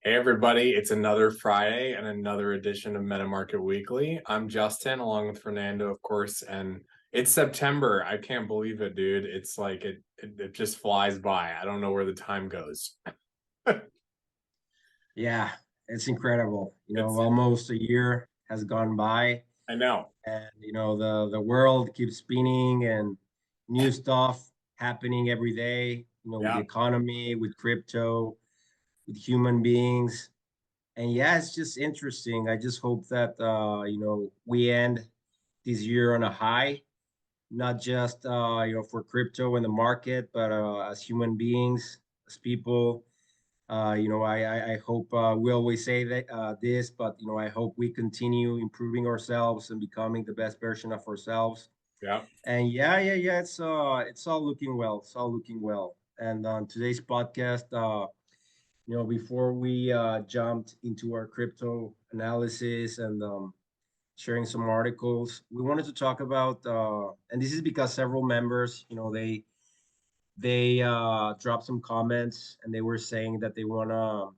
Hey everybody, it's another Friday and another edition of Meta Market Weekly. I'm Justin along with Fernando, of course, and it's September. I can't believe it, dude. It's like it just flies by. I don't know where the time goes. Yeah, it's incredible. It's Almost a year has gone by, I know. and the world keeps spinning and new stuff happening every day, with the Yeah. economy, with crypto, with human beings. And yeah, it's just interesting. I just hope that we end this year on a high, not just for crypto and the market, but as human beings, as people. I hope we always say that this, but I hope we continue improving ourselves and becoming the best version of ourselves. Yeah. And yeah, it's all looking well. It's all looking well. And on today's podcast, before we jumped into our crypto analysis and sharing some articles, we wanted to talk about, and this is because several members, they dropped some comments and they were saying that they wanna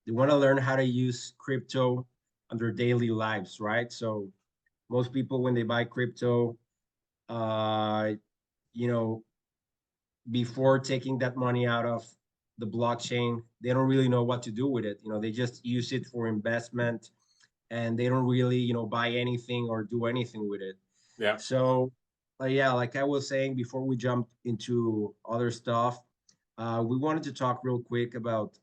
learn how to use crypto on their daily lives, right? So most people when they buy crypto, uh, you know, before taking that money out of the blockchain, they don't really know what to do with it. They just use it for investment and they don't really, buy anything or do anything with it. Yeah. So, yeah, like I was saying before we jumped into other stuff, we wanted to talk real quick about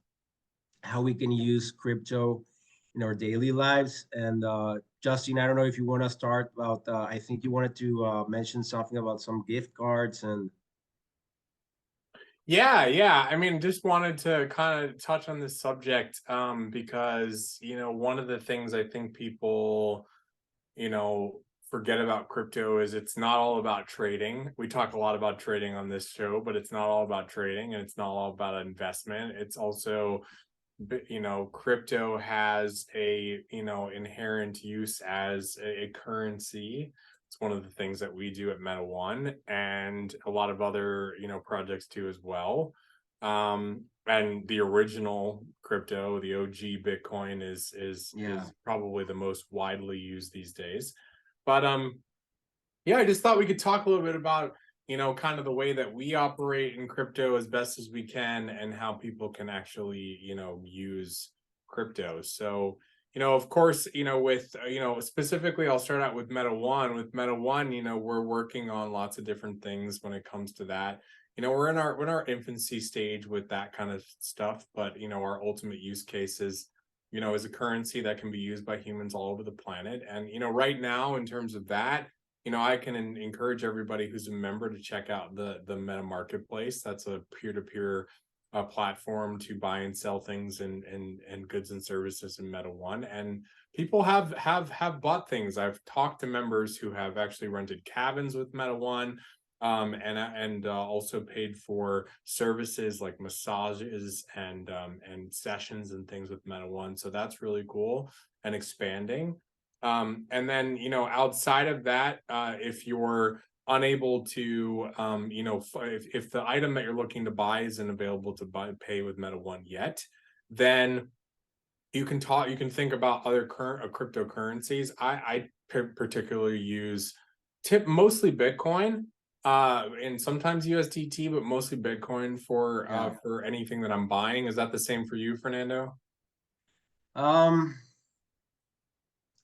how we can use crypto in our daily lives. And Justin, I don't know if you want to start about. I think you wanted to mention something about some gift cards and Yeah. I mean, just wanted to kind of touch on this subject because, one of the things I think people forget about crypto is it's not all about trading. We talk a lot about trading on this show, but it's not all about trading and it's not all about investment. It's also, crypto has a, inherent use as a currency. It's one of the things that we do at Meta One and a lot of other, projects too as well. And the original crypto, the OG Bitcoin yeah. is probably the most widely used these days. But yeah, I just thought we could talk a little bit about, kind of the way that we operate in crypto as best as we can and how people can actually, use crypto. So, of course, with, specifically, I'll start out with Meta One. With Meta One, we're working on lots of different things when it comes to that. We're in our infancy stage with that kind of stuff, but our ultimate use case is a currency that can be used by humans all over the planet. And right now, in terms of that, I can encourage everybody who's a member to check out the Meta Marketplace. That's a peer-to-peer platform to buy and sell things and goods and services in Meta One. And people have bought things. I've talked to members who have actually rented cabins with Meta One. And also paid for services like massages and sessions and things with Meta One. So that's really cool and expanding. And then, outside of that, if you're unable to, if the item that you're looking to buy isn't available to pay with Meta One yet, then you can think about other current cryptocurrencies. I particularly use tip mostly Bitcoin, and sometimes USDT, but mostly Bitcoin Yeah. for anything that I'm buying. Is that the same for you, Fernando? Um,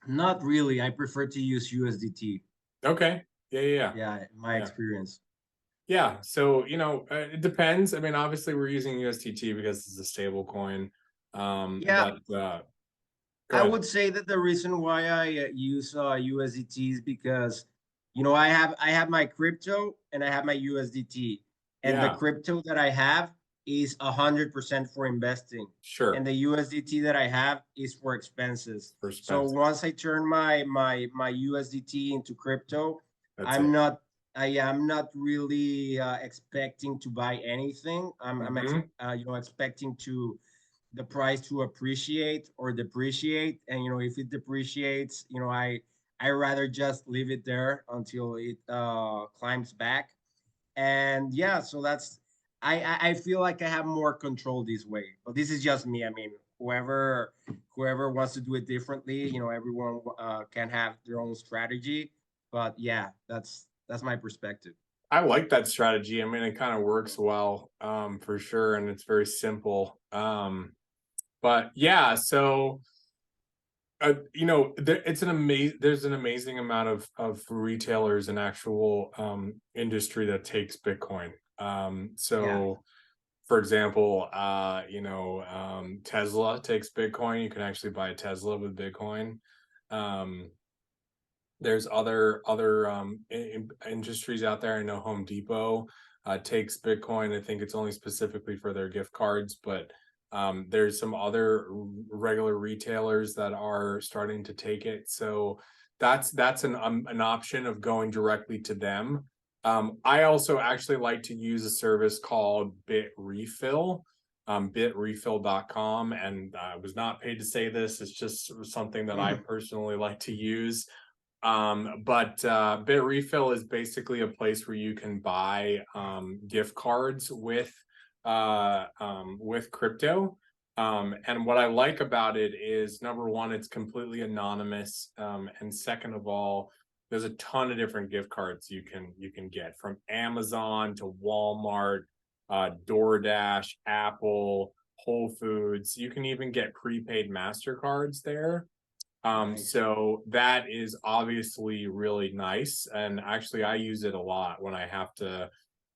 Not really. I prefer to use USDT. Okay. Yeah. Yeah, in my Yeah. experience. Yeah, so it depends. I mean, obviously, we're using USDT because it's a stable coin. Yeah, But go I ahead. would say that the reason why I use USDT is because I have my crypto and I have my USDT, and the Yeah, crypto that I have is 100% for investing, and sure. the USDT that I have is for expenses. For So expenses. once I turn my USDT into crypto, That's I'm it. not I am not really expecting to buy anything. Hmm. Expecting to the price to appreciate or depreciate. And if it depreciates, I rather just leave it there until it climbs back. And yeah, so that's I feel like I have more control this way, but this is just me. I mean, whoever wants to do it differently, everyone can have their own strategy. But yeah, that's my perspective. I like that strategy. I mean, it kind of works well, for sure, and it's very simple. But yeah, so it's an amazing. There's an amazing amount of retailers and actual industry that takes Bitcoin. Yeah. So for example, Tesla takes Bitcoin. You can actually buy a Tesla with Bitcoin. Um, there's other industries out there. I know Home Depot takes Bitcoin. I think it's only specifically for their gift cards, but there's some other regular retailers that are starting to take it. So that's an option of going directly to them. I also actually like to use a service called Bitrefill, bitrefill.com, and I was not paid to say this. It's just something that I personally like to use. But Bitrefill is basically a place where you can buy gift cards with crypto. And what I like about it is, number one, it's completely anonymous, and second of all, there's a ton of different gift cards you can get, from Amazon to Walmart, DoorDash, Apple, Whole Foods. You can even get prepaid MasterCards there. Nice. So that is obviously really nice. And actually, I use it a lot when I have to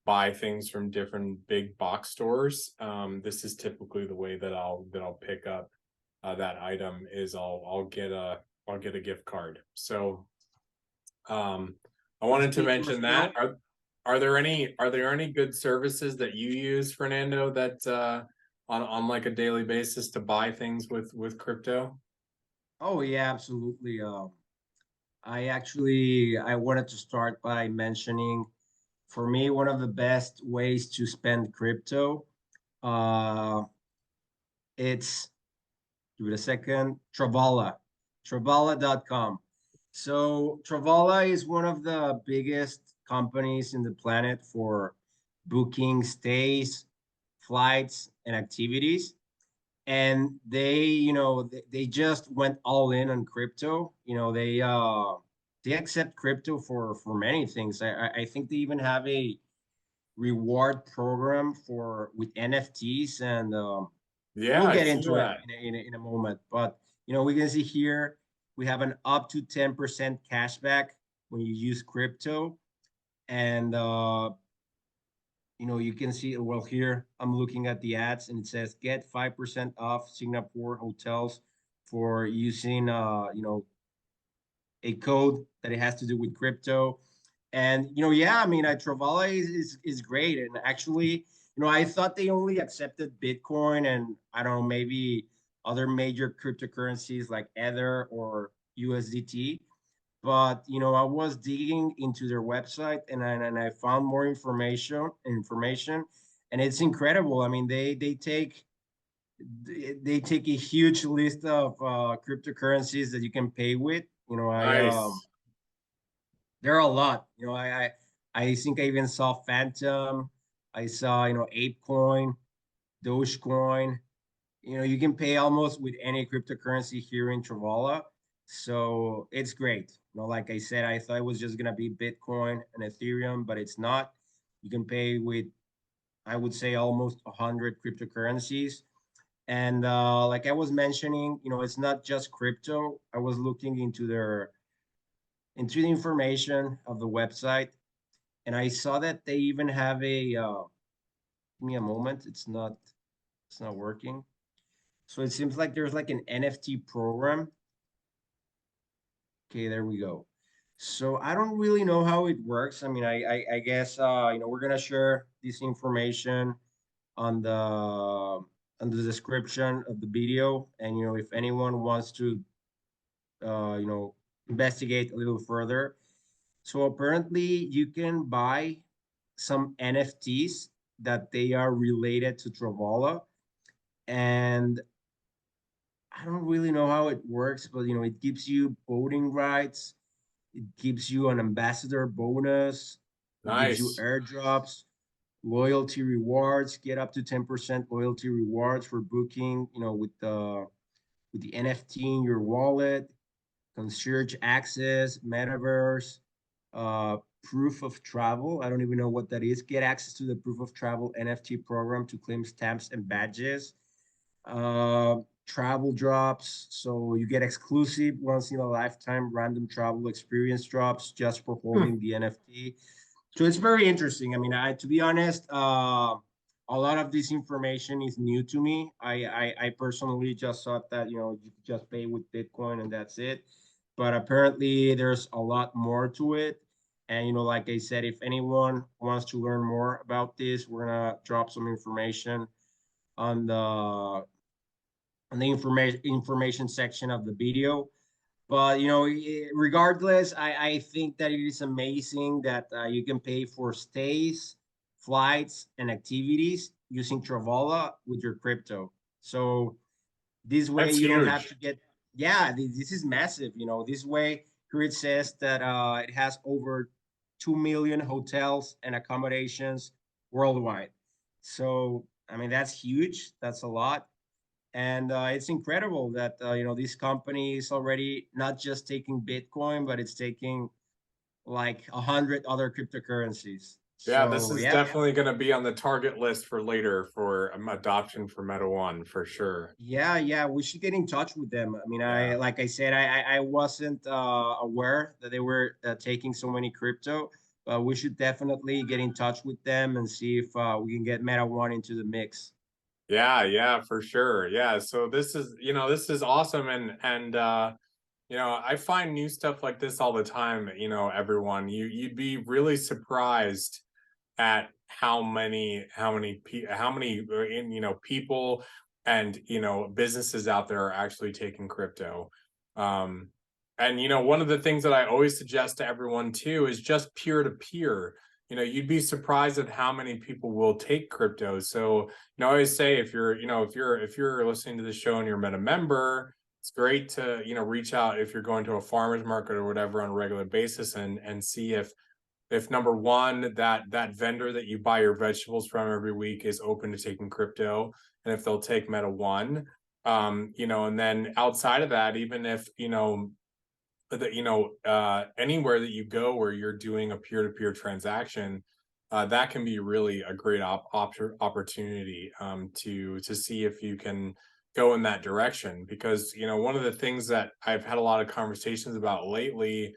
buy things from different big box stores. This is typically the way that I'll pick up that item, is I'll get a gift card. So I wanted to Speaking of mention that. skill, Are there any good services that you use, Fernando, that on like a daily basis to buy things with crypto? oh yeah, absolutely. I wanted to start by mentioning, for me, one of the best ways to spend crypto. Uh, it's Give it a second. Travala.com. So Travala is one of the biggest companies in the planet for booking stays, flights, and activities. And they just went all in on crypto. They accept crypto for many things. I think they even have a reward program for with NFTs, and Yeah, we'll I get see into it that. in a moment. But we can see here we have an up to 10% cashback when you use crypto. And you can see, well, here I'm looking at the ads, and it says get 5% off Singapore hotels for using a code that it has to do with crypto. And yeah, I mean, Travala is great. And actually, I thought they only accepted Bitcoin and, I don't know, maybe other major cryptocurrencies like Ether or USDT. But I was digging into their website, and I found more information, and it's incredible. I mean, they take a huge list of cryptocurrencies that you can pay with. Nice. There are a lot. I think I even saw Phantom. I saw ApeCoin, Dogecoin. You can pay almost with any cryptocurrency here in Travala. So it's great. Like I said, I thought it was just gonna be Bitcoin and Ethereum, but it's not. You can pay with, I would say, almost 100 cryptocurrencies. And like I was mentioning, it's not just crypto. I was looking into the information of the website, and I saw that they even have a give me a moment. It's not working. So it seems like there's like an NFT program. Okay, there we go. So I don't really know how it works. I mean, I guess we're gonna share this information on the description of the video, and if anyone wants to uh, you know investigate a little further. So apparently you can buy some NFTs that they are related to Travala, and I don't really know how it works, but it gives you voting rights, it gives you an ambassador bonus, it gives you Nice. airdrops, loyalty rewards, get up to 10% loyalty rewards for booking, with the NFT in your wallet, concierge access, metaverse, proof of travel. I don't even know what that is. Get access to the proof of travel NFT program to claim stamps and badges. Travel drops. So you get exclusive once in a lifetime random travel experience drops just for Hmm. holding the NFT. So it's very interesting. I mean, to be honest, a lot of this information is new to me. I personally just thought that you could just pay with Bitcoin and that's it, but apparently there's a lot more to it. And like I said, if anyone wants to learn more about this, we're gonna drop some information on the information section of the video. But regardless, I think that it is amazing that you can pay for stays, flights, and activities using Travala with your crypto. So this way That's you don't have huge. to get. Yeah, this is massive. This way here it says that it has over 2 million hotels and accommodations worldwide. So I mean that's huge. That's a lot. And it's incredible that this company is already not just taking Bitcoin, but it's taking like 100 other cryptocurrencies. Yeah, this So is yeah, definitely going to be on the target list for later for adoption for Meta One for sure. yeah, we should get in touch with them. I mean, I Yeah. like I said, I wasn't aware that they were taking so many crypto, but we should definitely get in touch with them and see if we can get Meta One into the mix. Yeah, yeah, for sure. Yeah, so this is awesome and I find new stuff like this all the time, everyone. You'd be really surprised at how many people and businesses out there are actually taking crypto. Um and one of the things that I always suggest to everyone too is just peer to peer. You'd be surprised at how many people will take crypto. So I always say if you're listening to the show and you're a member, it's great to reach out if you're going to a farmer's market or whatever on a regular basis and see if number one that vendor that you buy your vegetables from every week is open to taking crypto, and if they'll take Meta One. And then outside of that, even if anywhere that you go where you're doing a peer-to-peer transaction, that can be really a great opportunity to see if you can go in that direction. Because one of the things that I've had a lot of conversations about lately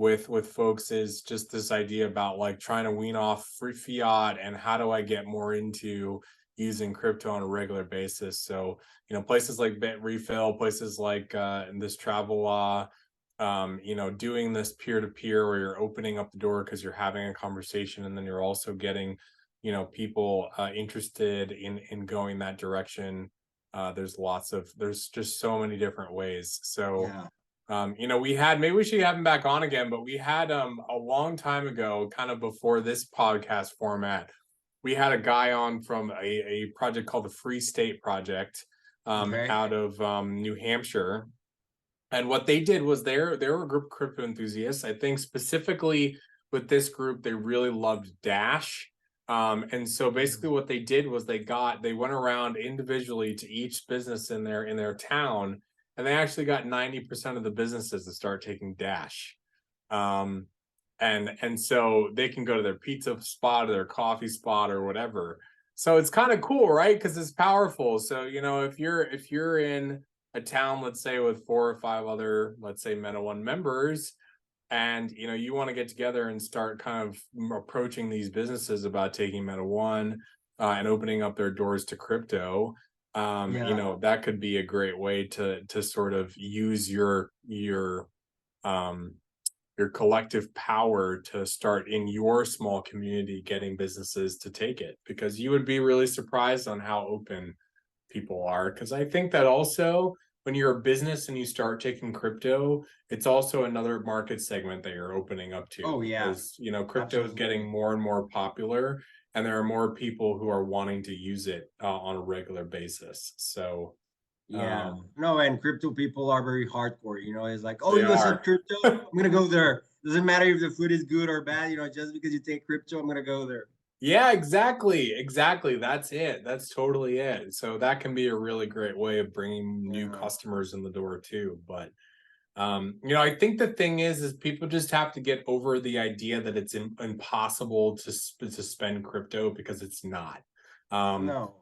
with folks is just this idea about like trying to wean off free fiat and how do I get more into using crypto on a regular basis. So places like Bitrefill, places like this Travel doing this peer to peer where you're opening up the door because you're having a conversation, and then you're also getting people interested in going that direction. There's just so many different ways. So Yeah. maybe we should have him back on again, but we had a long time ago, kind of before this podcast format, we had a guy on from a project called the Free State Project Okay. out of New Hampshire. And what they did was they were a group of crypto enthusiasts. I think specifically with this group, they really loved Dash. And so basically what they did was they went around individually to each business in their town, and they actually got 90% of the businesses to start taking Dash. Um, and so they can go to their pizza spot or their coffee spot or whatever. So it's kind of cool, right? Because it's powerful. So if you're in a town, let's say with 4 or 5 other, let's say Meta One members, and you want to get together and start kind of approaching these businesses about taking Meta One and opening up their doors to crypto. Yeah. That could be a great way to sort of use um your collective power to start in your small community getting businesses to take it, because you would be really surprised on how open people are. Because I think that also when you're a business and you start taking crypto, it's also another market segment that you're opening up to, Oh yeah. because crypto is getting Absolutely. more and more popular, and there are more people who are wanting to use it on a regular basis. So Yeah. um No, and crypto people are very hardcore. It's like, oh, they you accept are. crypto? I'm gonna go there. Doesn't matter if the food is good or bad. Just because you take crypto, I'm gonna go there. Yeah, exactly. That's it. That's totally it. So that can be a really great way of bringing new Yeah. customers in the door too. But I think the thing is people just have to get over the idea that it's impossible to spend crypto because it's not. Um, No.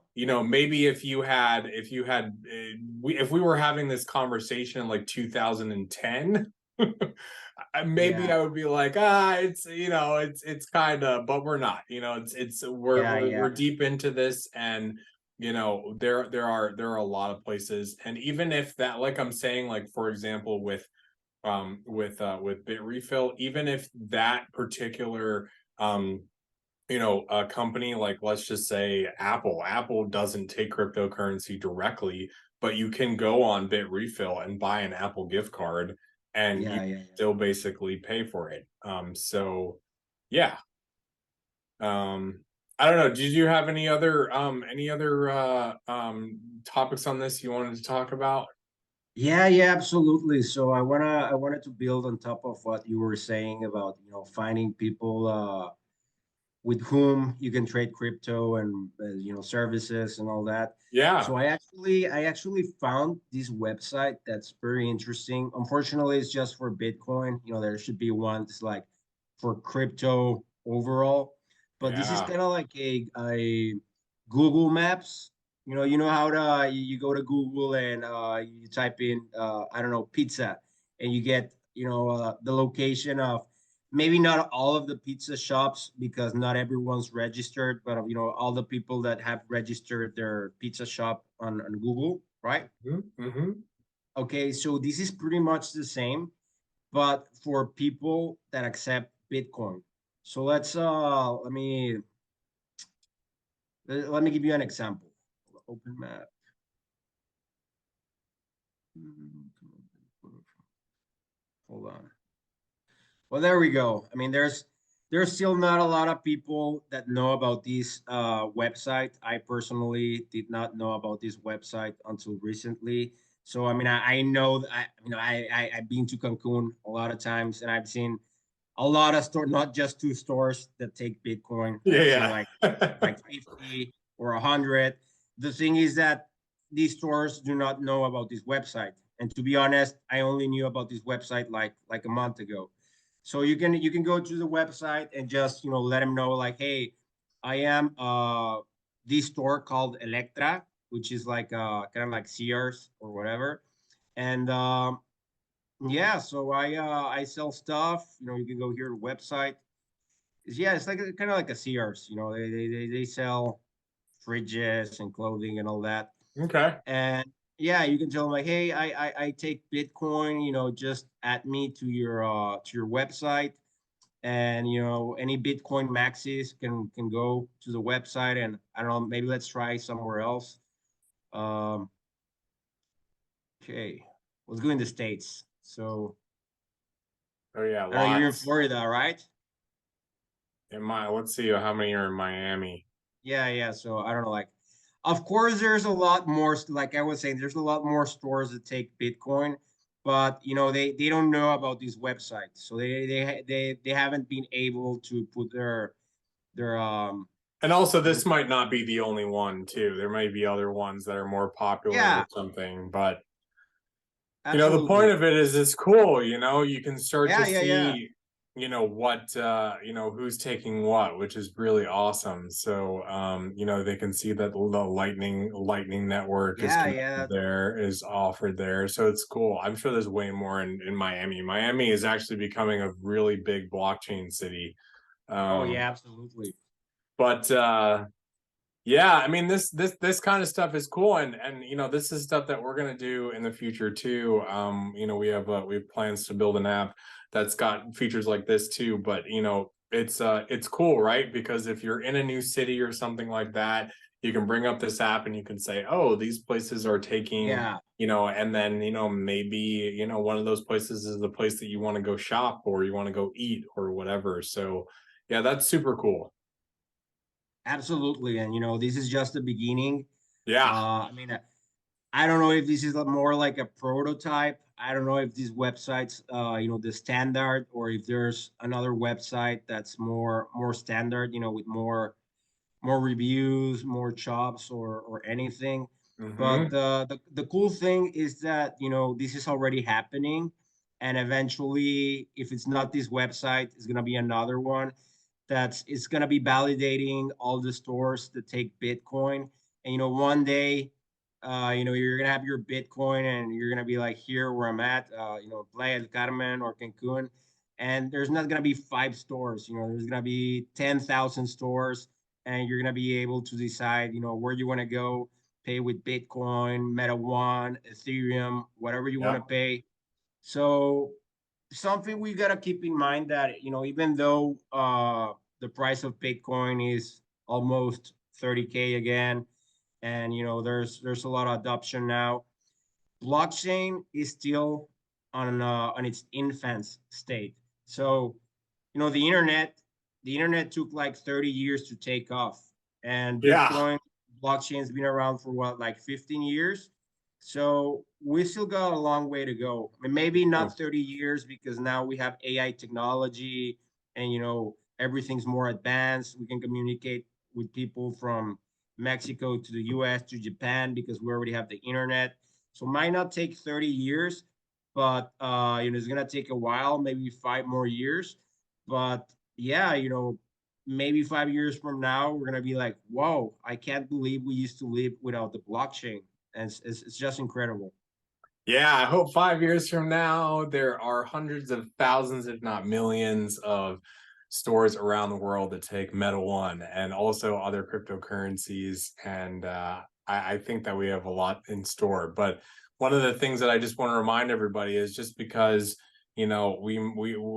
maybe if we were having this conversation in like 2010, maybe Yeah. I would be like, it's kind of, but we're not. It's Yeah. we're Yeah. deep into this, and there are a lot of places, and even if that, like I'm saying, like for example, with bit refill, even if that particular a company, like let's just say Apple doesn't take cryptocurrency directly, but you can go on bit refill and buy an Apple gift card, and you Yeah. Yeah. Yeah. still basically pay for it. So yeah. um I don't know, did you have any other topics on this you wanted to talk about? Yeah, yeah, absolutely. So I wanted to build on top of what you were saying about, finding people with whom you can trade crypto and services and all that. Yeah. So I actually found this website that's very interesting. Unfortunately, it's just for Bitcoin. There should be one that's like for crypto overall, but this is Yeah. kind of like a Google Maps. You know how to you go to Google and you type in I don't know, pizza, and you get the location of maybe not all of the pizza shops because not everyone's registered, but all the people that have registered their pizza shop on Google, right? Mm-hmm. Okay, so this is pretty much the same, but for people that accept Bitcoin. So let me give you an example. Open map. Hold on. Well, there we go. I mean, there's still not a lot of people that know about this website. I personally did not know about this website until recently. So I mean, I know that I've been to Cancun a lot of times, and I've seen a lot of stores, not just two stores that take Bitcoin. I've seen Yeah, like yeah. 50 or 100. The thing is that these stores do not know about this website. And to be honest, I only knew about this website like a month ago. So you can go to the website and just let them know like, hey, I am this store called Electra, which is like kind of like Sears or whatever. And yeah, so I sell stuff. You can go here to the website. Yeah, it's like kind of like a Sears. They sell fridges and clothing and all that. Okay. And yeah, you can tell them like, hey, I take Bitcoin. Just add me to your website, and any Bitcoin maxis can go to the website, and I don't know, maybe let's try somewhere else. Um, okay, let's go in the States. So Oh yeah, I don't know, you're in lots. Florida, right? Let's see how many are in Miami. Yeah, yeah. So I don't know, like, of course, there's a lot more. Like I was saying, there's a lot more stores that take Bitcoin, but they don't know about these websites, so they haven't been able to put their And also, their this might not be the only one too. There might be other ones that are more popular or yeah, something. But the point absolutely. of it is it's cool. You can start to Yeah, yeah, yeah, see, what who's taking what, which is really awesome. So they can see that the Lightning network is yeah, connected yeah. there, is offered there. So it's cool. I'm sure there's way more in Miami. Miami is actually becoming a really big blockchain city. Oh Um, yeah, absolutely. but yeah, I mean this kind of stuff is cool, and this is stuff that we're gonna do in the future too. We have plans to build an app that's got features like this too, but it's cool, right? Because if you're in a new city or something like that, you can bring up this app and you can say, oh, these places are taking, Yeah, and then maybe one of those places is the place that you want to go shop or you want to go eat or whatever. So yeah, that's super cool. absolutely. And this is just the beginning. Yeah. I mean, I don't know if this is more like a prototype. I don't know if these websites, the standard, or if there's another website that's more standard, with more. more reviews, more chops, or anything. But Hmm. the cool thing is that this is already happening, and eventually, if it's not this website, it's gonna be another one that's it's gonna be validating all the stores that take Bitcoin. And one day, you're gonna have your Bitcoin, and you're gonna be like, here where I'm at, Playa del Carmen or Cancun, and there's not gonna be 5 stores. There's gonna be 10,000 stores, and you're gonna be able to decide, where you want to go, pay with Bitcoin, Meta One, Ethereum, whatever you want to Yep. pay. So something we gotta keep in mind that even though the price of Bitcoin is almost 30K again, and there's a lot of adoption now, blockchain is still on its infant state. So the internet took like 30 years to take off, and Yeah. Bitcoin blockchain has been around for what, like 15 years. So we still got a long way to go. I mean, maybe not 30 years, because now we have AI technology, and everything's more advanced. We can communicate with people from Mexico to the US to Japan, because we already have the internet. So it might not take 30 years, but it's gonna take a while, maybe 5 more years. But yeah, maybe 5 years from now, we're gonna be like, whoa, I can't believe we used to live without the blockchain. And it's just incredible. Yeah, I hope 5 years from now there are hundreds of thousands, if not millions, of stores around the world that take Meta One and also other cryptocurrencies. And I think that we have a lot in store. But one of the things that I just want to remind everybody is, just because we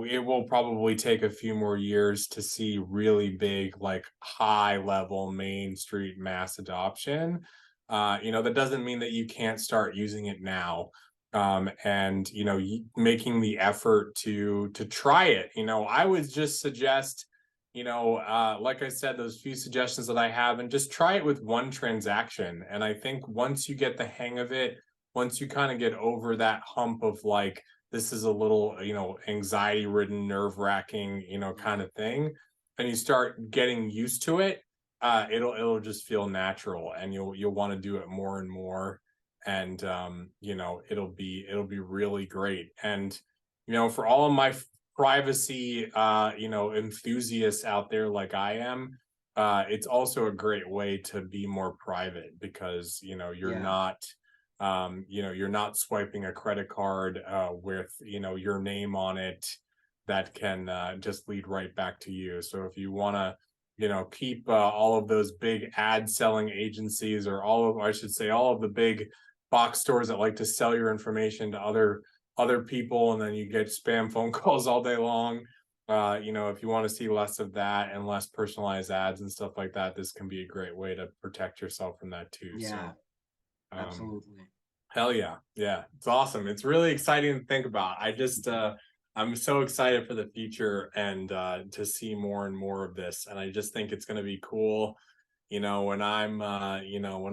it will probably take a few more years to see really big, like high level Main Street mass adoption. That doesn't mean that you can't start using it now, and making the effort to try it. I would just suggest, like I said, those few suggestions that I have, and just try it with one transaction. And I think once you get the hang of it, once you kind of get over that hump of like, this is a little, anxiety ridden, nerve wracking, kind of thing, and you start getting used to it, it'll just feel natural, and you'll want to do it more and more. And it'll be really great. And for all of my privacy enthusiasts out there like I am, it's also a great way to be more private, because Yeah. you're not swiping a credit card with your name on it, that can just lead right back to you. So if you want to keep all of those big ad selling agencies, or I should say, all of the big box stores that like to sell your information to other people, and then you get spam phone calls all day long. If you want to see less of that and less personalized ads and stuff like that, this can be a great way to protect yourself from that too. Yeah, So um absolutely. hell yeah. Yeah. It's awesome. It's really exciting to think about. I'm so excited for the future, and to see more and more of this. And I just think it's going to be cool, when when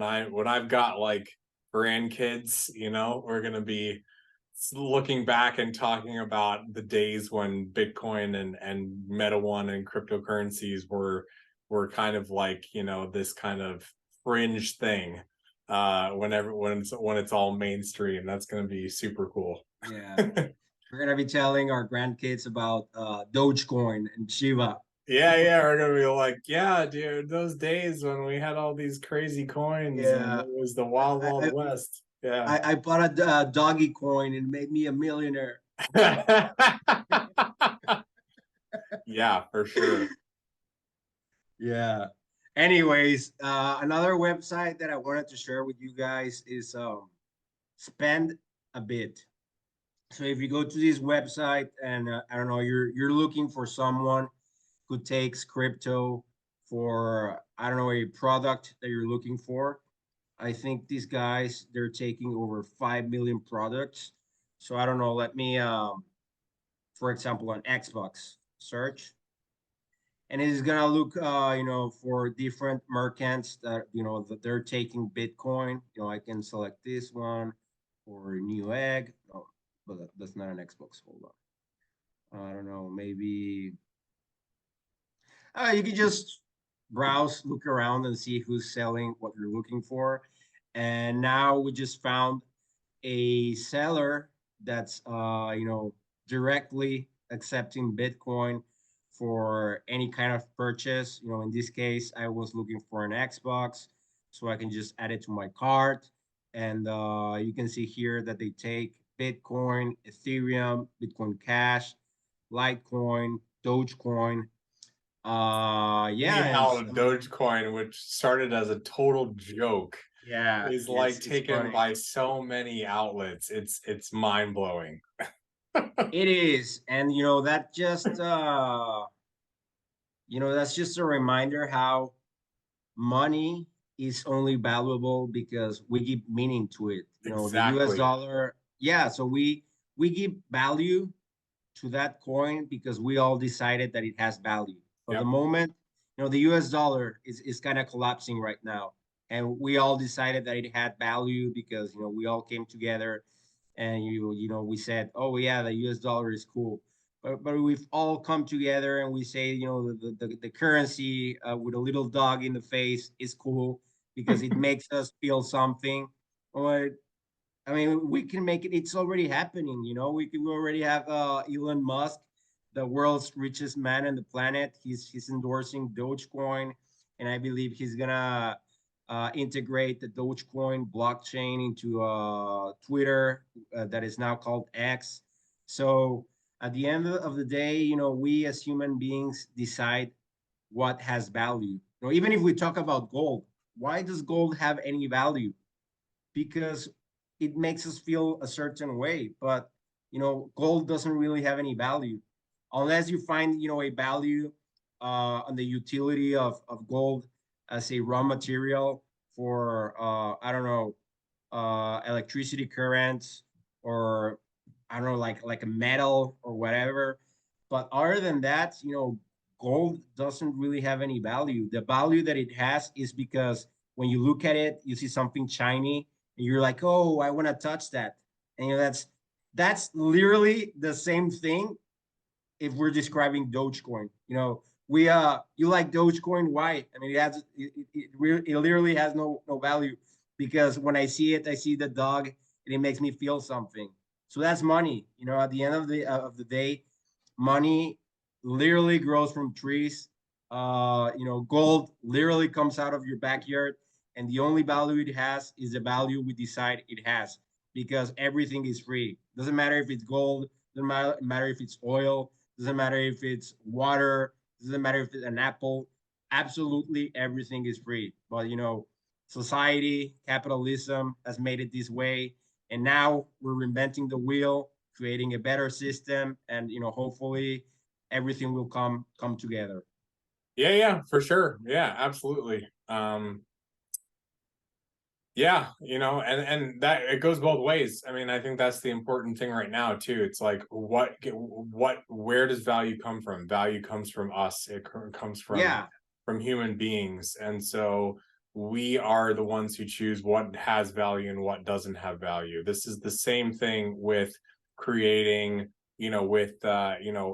I've got like grandkids, we're going to be looking back and talking about the days when Bitcoin and Meta One and cryptocurrencies were kind of like, this kind of fringe thing, when it's all mainstream. That's going to be super cool. Yeah. We're gonna be telling our grandkids about Dogecoin and Shiba. Yeah, yeah, we're gonna be like, yeah, dude, those days when we had all these crazy coins and Yeah. it was the I, wild, I, wild west. Yeah. I bought a doggy coin and made me a millionaire. Yeah, for sure. Yeah. Anyways, another website that I wanted to share with you guys is Spend a Bit. So if you go to this website, and I don't know, you're looking for someone who takes crypto for, I don't know, a product that you're looking for. I think these guys, they're taking over 5 million products. So I don't know, let me for example, on Xbox search, and it is gonna look for different merchants that they're taking Bitcoin. I can select this one or Newegg. Oh, but that's not an Xbox. Hold on. I don't know, maybe you could just browse, look around, and see who's selling what you're looking for. And now we just found a seller that's directly accepting Bitcoin for any kind of purchase. In this case, I was looking for an Xbox, so I can just add it to my cart. And you can see here that they take Bitcoin, Ethereum, Bitcoin Cash, Litecoin, Dogecoin. See Yeah, and how I mean, Dogecoin, which started as a total joke, yeah, is like it's taken funny. by so many outlets. It's mind blowing. It is, and that's just a reminder how money is only valuable because we give meaning to it. The US Exactly. dollar, yeah, so we give value to that coin because we all decided that it has value. But the Yep. moment, the US dollar is kind of collapsing right now. And we all decided that it had value because, we all came together and we said, oh yeah, the US dollar is cool. But we've all come together and we say, the currency with a little dog in the face is cool because it makes us feel something. Or I mean, we can make it. It's already happening. We already have Elon Musk, the world's richest man on the planet. He's endorsing Dogecoin, and I believe he's gonna integrate the Dogecoin blockchain into Twitter, that is now called X. So at the end of the day, we as human beings decide what has value. Even if we talk about gold, why does gold have any value? Because it makes us feel a certain way. But gold doesn't really have any value unless you find a value on the utility of gold as a raw material for I don't know, electricity currents, or I don't know, like a metal or whatever. But other than that, gold doesn't really have any value. The value that it has is because when you look at it, you see something shiny and you're like, oh, I want to touch that. And that's literally the same thing if we're describing Dogecoin. You like Dogecoin? Why? I mean, it literally has no value because when I see it, I see the dog and it makes me feel something. So that's money. At the end of the day, money literally grows from trees. Gold literally comes out of your backyard, and the only value it has is the value we decide it has because everything is free. Doesn't matter if it's gold, doesn't matter if it's oil, doesn't matter if it's water, doesn't matter if it's an apple. Absolutely everything is free. But society, capitalism has made it this way. And now we're reinventing the wheel, creating a better system, and hopefully everything will come together. Yeah, yeah, for sure. Yeah, absolutely. Yeah, and that it goes both ways. I mean, I think that's the important thing right now too. It's like where does value come from? Value comes from us. It comes Yeah, from human beings. And so we are the ones who choose what has value and what doesn't have value. This is the same thing with creating, with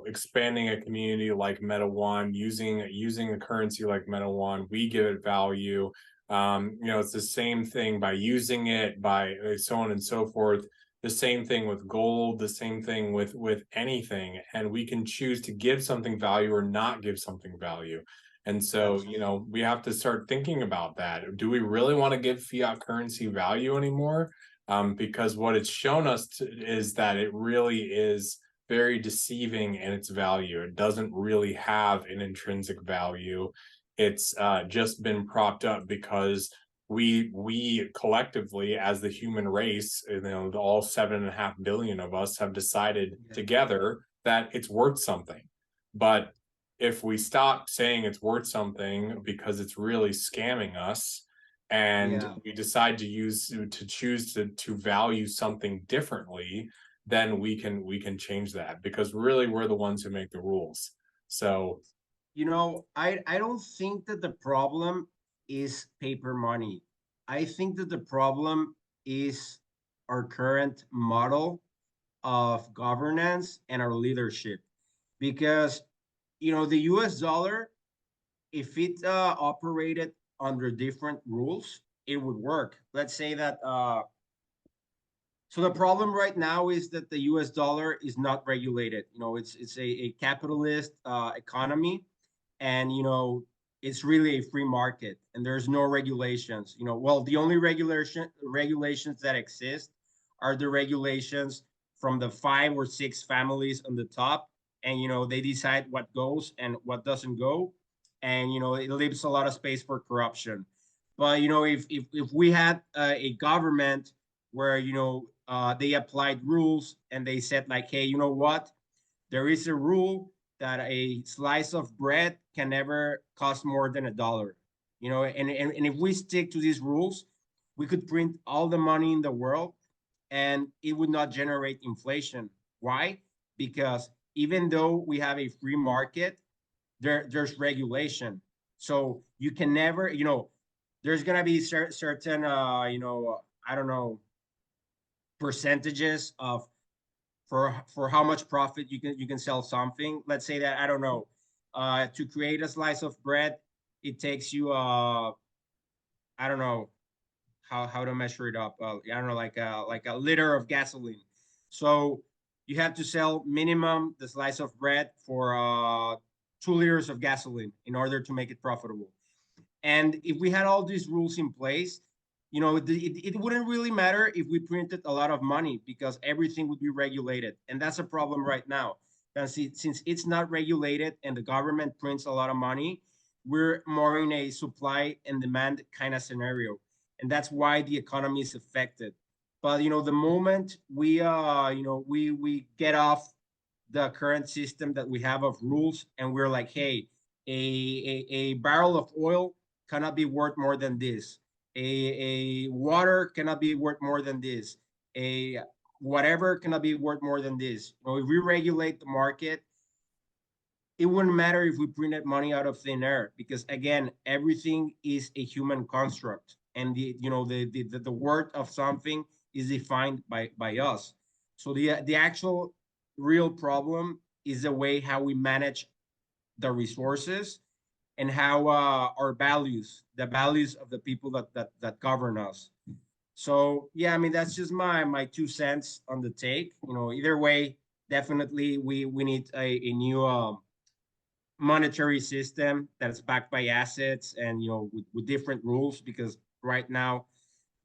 expanding a community like Meta One, using a currency like Meta One. We give it value. It's the same thing by using it, by so on and so forth. The same thing with gold, the same thing with anything, and we can choose to give something value or not give something value. And so, absolutely. we have to start thinking about that. Do we really want to give fiat currency value anymore? Because what it's shown us is that it really is very deceiving in its value. It doesn't really have an intrinsic value. It's just been propped up because we collectively, as the human race, all 7.5 billion of us have decided Yeah. together that it's worth something. But if we stop saying it's worth something because it's really scamming us, and Yeah. we decide to choose to value something differently, then we can change that because really we're the ones who make the rules. So I don't think that the problem is paper money. I think that the problem is our current model of governance and our leadership. Because the US dollar if it operated under different rules, it would work. Let's say that so the problem right now is that the US dollar is not regulated. It's a capitalist economy, and it's really a free market, and there's no regulations. Well, the only regulations that exist are the regulations from the 5 or 6 families on the top, and they decide what goes and what doesn't go, and it leaves a lot of space for corruption. But if we had a government where they applied rules and they said like, hey, you know what? There is a rule that a slice of bread can never cost more than $1. And if we stick to these rules, we could print all the money in the world and it would not generate inflation. Why? Because even though we have a free market, there's regulation. So you can never, there's gonna be certain I don't know, percentages of for how much profit you can sell something. Let's say that, I don't know, to create a slice of bread, it takes you I don't know how to measure it up. I don't know, like a liter of gasoline. So you have to sell minimum the slice of bread for 2 liters of gasoline in order to make it profitable. And if we had all these rules in place, it wouldn't really matter if we printed a lot of money because everything would be regulated. And that's a problem right now. And since it's not regulated and the government prints a lot of money, we're more in a supply and demand kind of scenario. And that's why the economy is affected. But the moment we get off the current system that we have of rules, and we're like, hey, a barrel of oil cannot be worth more than this. A water cannot be worth more than this. A whatever cannot be worth more than this. If we regulate the market, it wouldn't matter if we printed money out of thin air, because again, everything is a human construct, and the worth of something is defined by us. So the actual real problem is the way how we manage the resources, and how our values, the values of the people that govern us. So yeah, I mean, that's just my 2 cents on the take. Either way, definitely we need a new monetary system that's backed by assets, and with different rules, because right now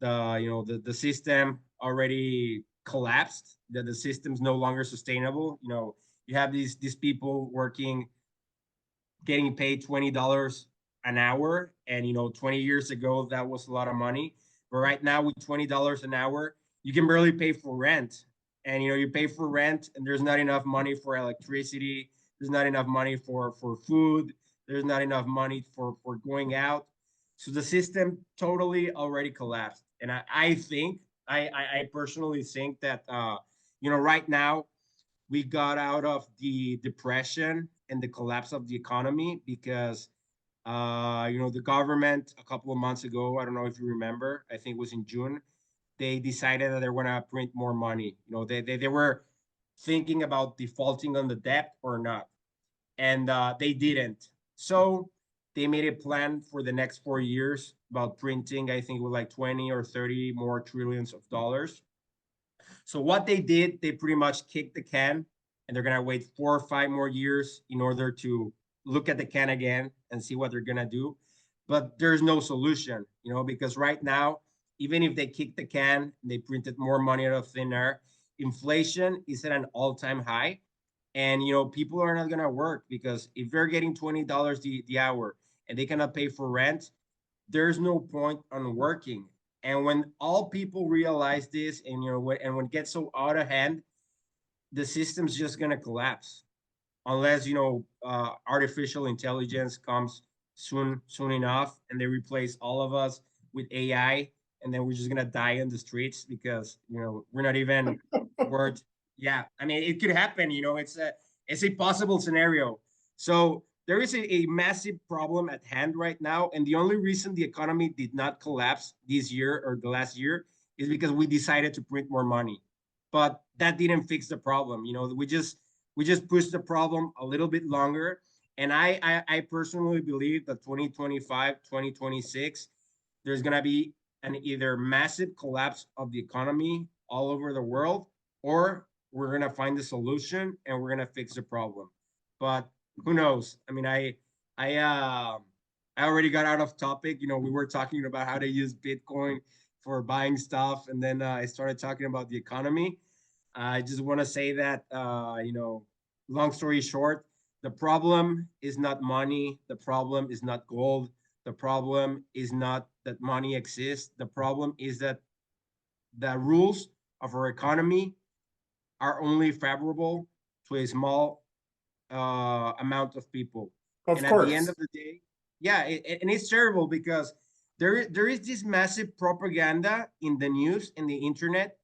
the system already collapsed. That the system's no longer sustainable. You have these people working, getting paid $20 an hour, and 20 years ago that was a lot of money. But right now, with $20 an hour, you can barely pay for rent. And you pay for rent, and there's not enough money for electricity, there's not enough money for food, there's not enough money for going out. So the system totally already collapsed. And I think, I personally think that right now we got out of the depression and the collapse of the economy, because the government a couple of months ago, I don't know if you remember, I think it was in June, they decided that they're going to print more money. They were thinking about defaulting on the debt or not, and they didn't. So they made a plan for the next 4 years about printing, I think it was like 20 or 30 more trillions of dollars. So what they did, they pretty much kicked the can, and they're gonna wait 4 or 5 more years in order to look at the can again and see what they're gonna do. But there's no solution, because right now, even if they kick the can, they printed more money out of thin air, inflation is at an all-time high. And people are not gonna work, because if they're getting $20 the hour and they cannot pay for rent, there's no point on working. And when all people realize this, and when it gets so out of hand, the system's just gonna collapse, unless artificial intelligence comes soon enough, and they replace all of us with AI, and then we're just gonna die in the streets, because we're not even worth. Yeah, I mean, it could happen. It's a possible scenario. So there is a massive problem at hand right now, and the only reason the economy did not collapse this year or the last year is because we decided to print more money. But that didn't fix the problem. We just pushed the problem a little bit longer, And I personally believe that 2025, 2026, there's gonna be an either massive collapse of the economy all over the world, or we're gonna find the solution and we're gonna fix the problem. But who knows? I mean, I I already got out of topic. You know, we were talking about how to use Bitcoin for buying stuff, and then I started talking about the economy. I just want to say that, long story short, the problem is not money. The problem is not gold. The problem is not that money exists. The problem is that the rules of our economy are only favorable to a small amount of people. Of And at the end course. of the day, yeah, and it's terrible because there is this massive propaganda in the news and the internet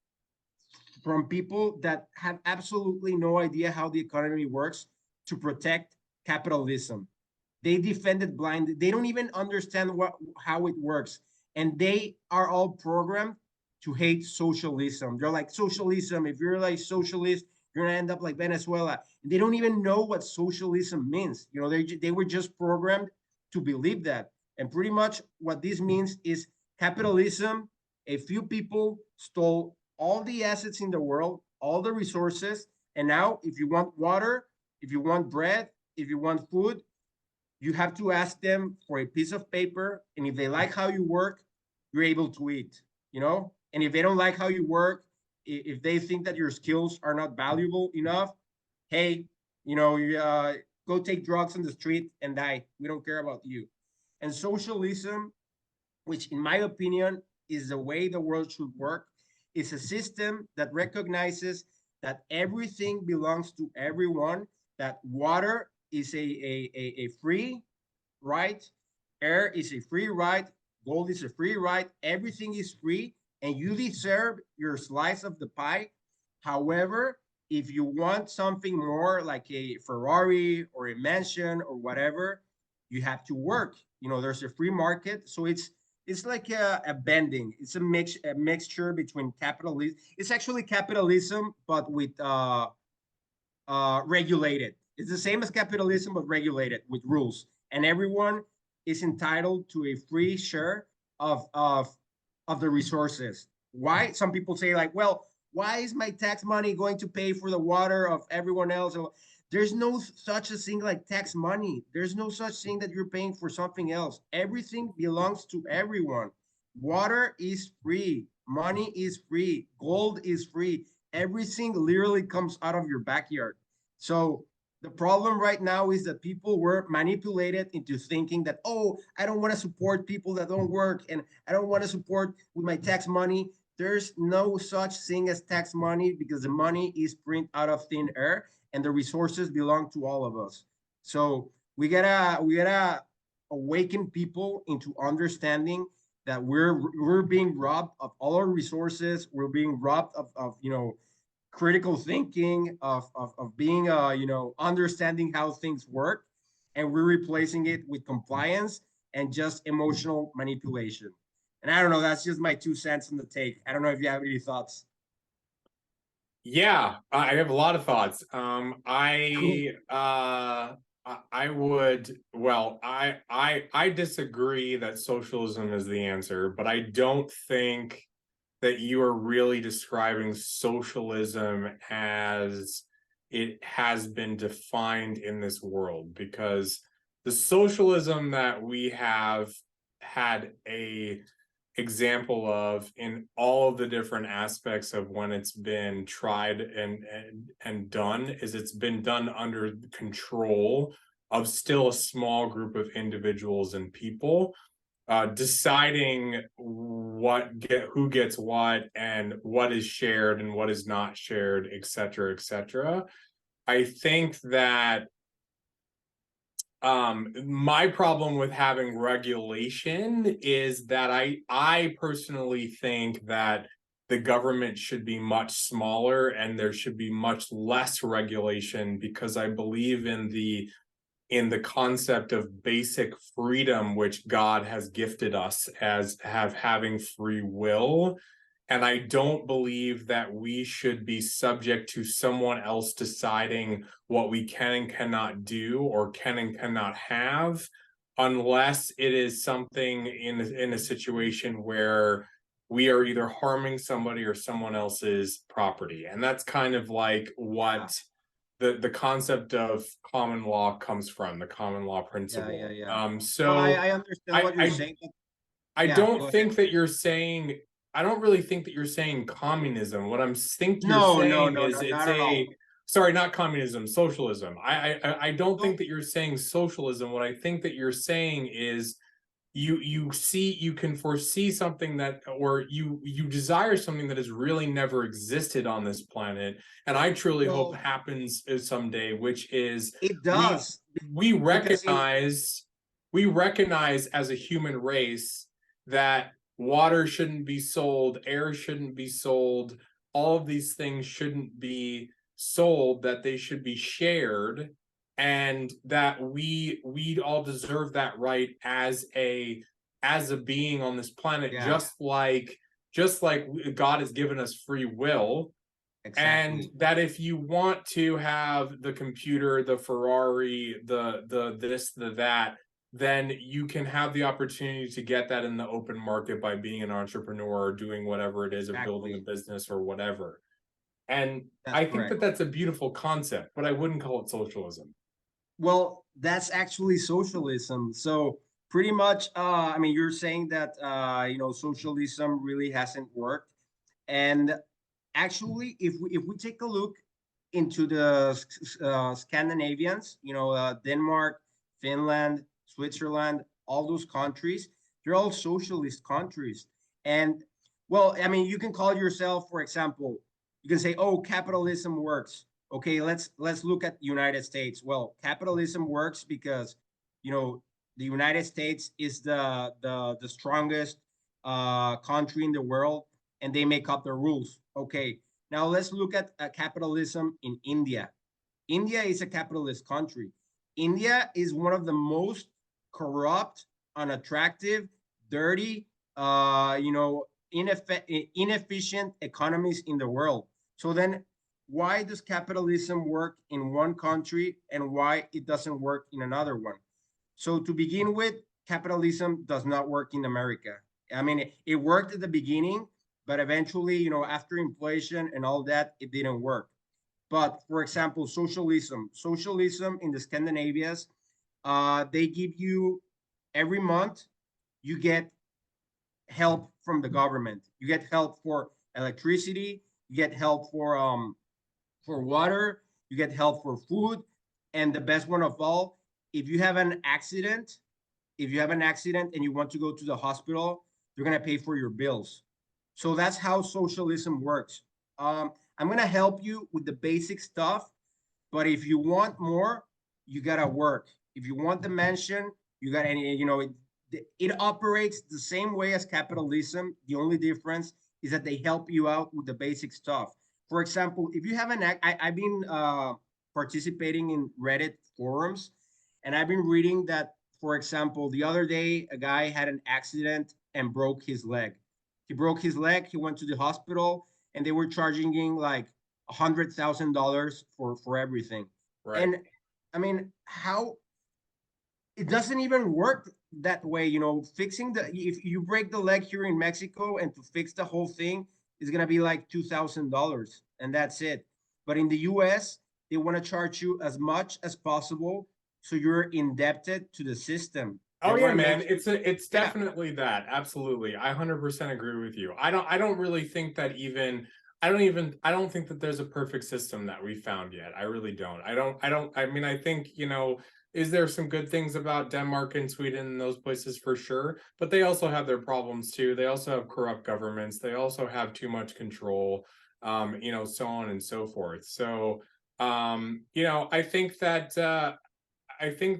from people that have absolutely no idea how the economy works to protect capitalism. They defend it blind. They don't even understand how it works, and they are all programmed to hate socialism. They're like, socialism. If you're like socialist, you're gonna end up like Venezuela. And they don't even know what socialism means. You know, they were just programmed to believe that. And pretty much what this means is capitalism. A few people stole all the assets in the world, all the resources, and now if you want water, if you want bread, if you want food, you have to ask them for a piece of paper, and if they like how you work, you're able to eat, you know. And if they don't like how you work, if they think that your skills are not valuable enough, hey, go take drugs on the street and die. We don't care about you. And socialism, which in my opinion is the way the world should work, is a system that recognizes that everything belongs to everyone, that water is a free right, air is a free right, gold is a free right, everything is free, and you deserve your slice of the pie. However, if you want something more like a Ferrari or a mansion or whatever, you have to work. You know, there's a free market, so it's like a bending. It's a mixture between capitalism. It's actually capitalism, but with regulated. It's the same as capitalism, but regulated with rules, and everyone is entitled to a free share of the resources. Why? Some people say like, well, why is my tax money going to pay for the water of everyone else? There's no such a thing like tax money. There's no such thing that you're paying for something else. Everything belongs to everyone. Water is free. Money is free. Gold is free. Everything literally comes out of your backyard. So the problem right now is that people were manipulated into thinking that, oh, I don't want to support people that don't work, and I don't want to support with my tax money. There's no such thing as tax money because the money is printed out of thin air and the resources belong to all of us. So we gotta awaken people into understanding that we're being robbed of all our resources. We're being robbed of critical thinking, of being understanding how things work, and we're replacing it with compliance and just emotional manipulation. And I don't know, that's just my 2 cents on the take. I don't know if you have any thoughts. Yeah, I have a lot of thoughts. Cool. I would, well, I disagree that socialism is the answer, but I don't think that you are really describing socialism as it has been defined in this world, because the socialism that we have had a example of in all of the different aspects of when it's been tried and done is it's been done under control of still a small group of individuals and people deciding who gets what and what is shared and what is not shared, etc., etc. I think that my problem with having regulation is that I personally think that the government should be much smaller and there should be much less regulation, because I believe in the concept of basic freedom which God has gifted us as having free will. And I don't believe that we should be subject to someone else deciding what we can and cannot do or can and cannot have, unless it is something in a situation where we are either harming somebody or someone else's property. And that's kind of like Yeah, what the concept of common law comes from, the common law yeah, principle. yeah, yeah. No, So I understand I, what you're I saying. But I yeah, don't go ahead. think that you're saying, I don't really think that you're saying communism. What I'm think you're No, no, saying no, is no, it's not at all. a, sorry, not communism, socialism. I don't No, think that you're saying socialism. What I think that you're saying is you can foresee something that, or you desire something that has really never existed on this planet, and I truly hope well, happens someday, which is it we does we because in recognize we recognize as a human race that water shouldn't be sold, air shouldn't be sold, all of these things shouldn't be sold, that they should be shared, and that we all deserve that right as a being on this planet, yeah, just like God has given us free will, and exactly. that if you want to have the computer, the Ferrari, the this, the that, then you can have the opportunity to get that in the open market by being an entrepreneur or doing whatever it is, or building a Exactly. business or whatever. And That's I think correct. that that's a beautiful concept, but I wouldn't call it socialism. Well, that's actually socialism. So pretty much, I mean, you're saying that socialism really hasn't worked, and actually, if we take a look into the Scandinavians, Denmark, Finland, Switzerland, all those countries, they're all socialist countries. And well, I mean, you can call yourself, for example, you can say, "Oh, capitalism works." Okay, let's look at the United States. Well, capitalism works because the United States is the strongest country in the world, and they make up the rules. Okay, now let's look at capitalism in India. India is a capitalist country. India is one of the most corrupt, unattractive, dirty, inefficient economies in the world. So then, why does capitalism work in one country and why it doesn't work in another one? So to begin with, capitalism does not work in America. I mean, it worked at the beginning, but eventually, after inflation and all that, it didn't work. But for example, socialism in the Scandinavias, they give you every month, you get help from the government. You get help for electricity, you get help for water, you get help for food, and the best one of all, if you have an accident, and you want to go to the hospital, they're gonna pay for your bills. So that's how socialism works. I'm gonna help you with the basic stuff, but if you want more, you gotta work. If you want the mansion, you got any, it operates the same way as capitalism. The only difference is that they help you out with the basic stuff. For example, if you have I've been participating in Reddit forums, and I've been reading that, for example, the other day, a guy had an accident and broke his leg. He broke his leg, he went to the hospital, and they were charging him like $100,000 for everything. Right. And I mean, how it doesn't even work that way. Fixing the if you break the leg here in Mexico and to fix the whole thing is gonna be like $2,000, and that's it. But in the US, they want to charge you as much as possible, so you're indebted to the system. They Oh want yeah, to make man. you, It's yeah, definitely that. Absolutely. I 100% agree with you. I don't really think that I don't think that there's a perfect system that we found yet. I really don't. I mean, I think, is there some good things about Denmark and Sweden and those places for sure, but they also have their problems too. They also have corrupt governments. They also have too much control, so on and so forth. So, I think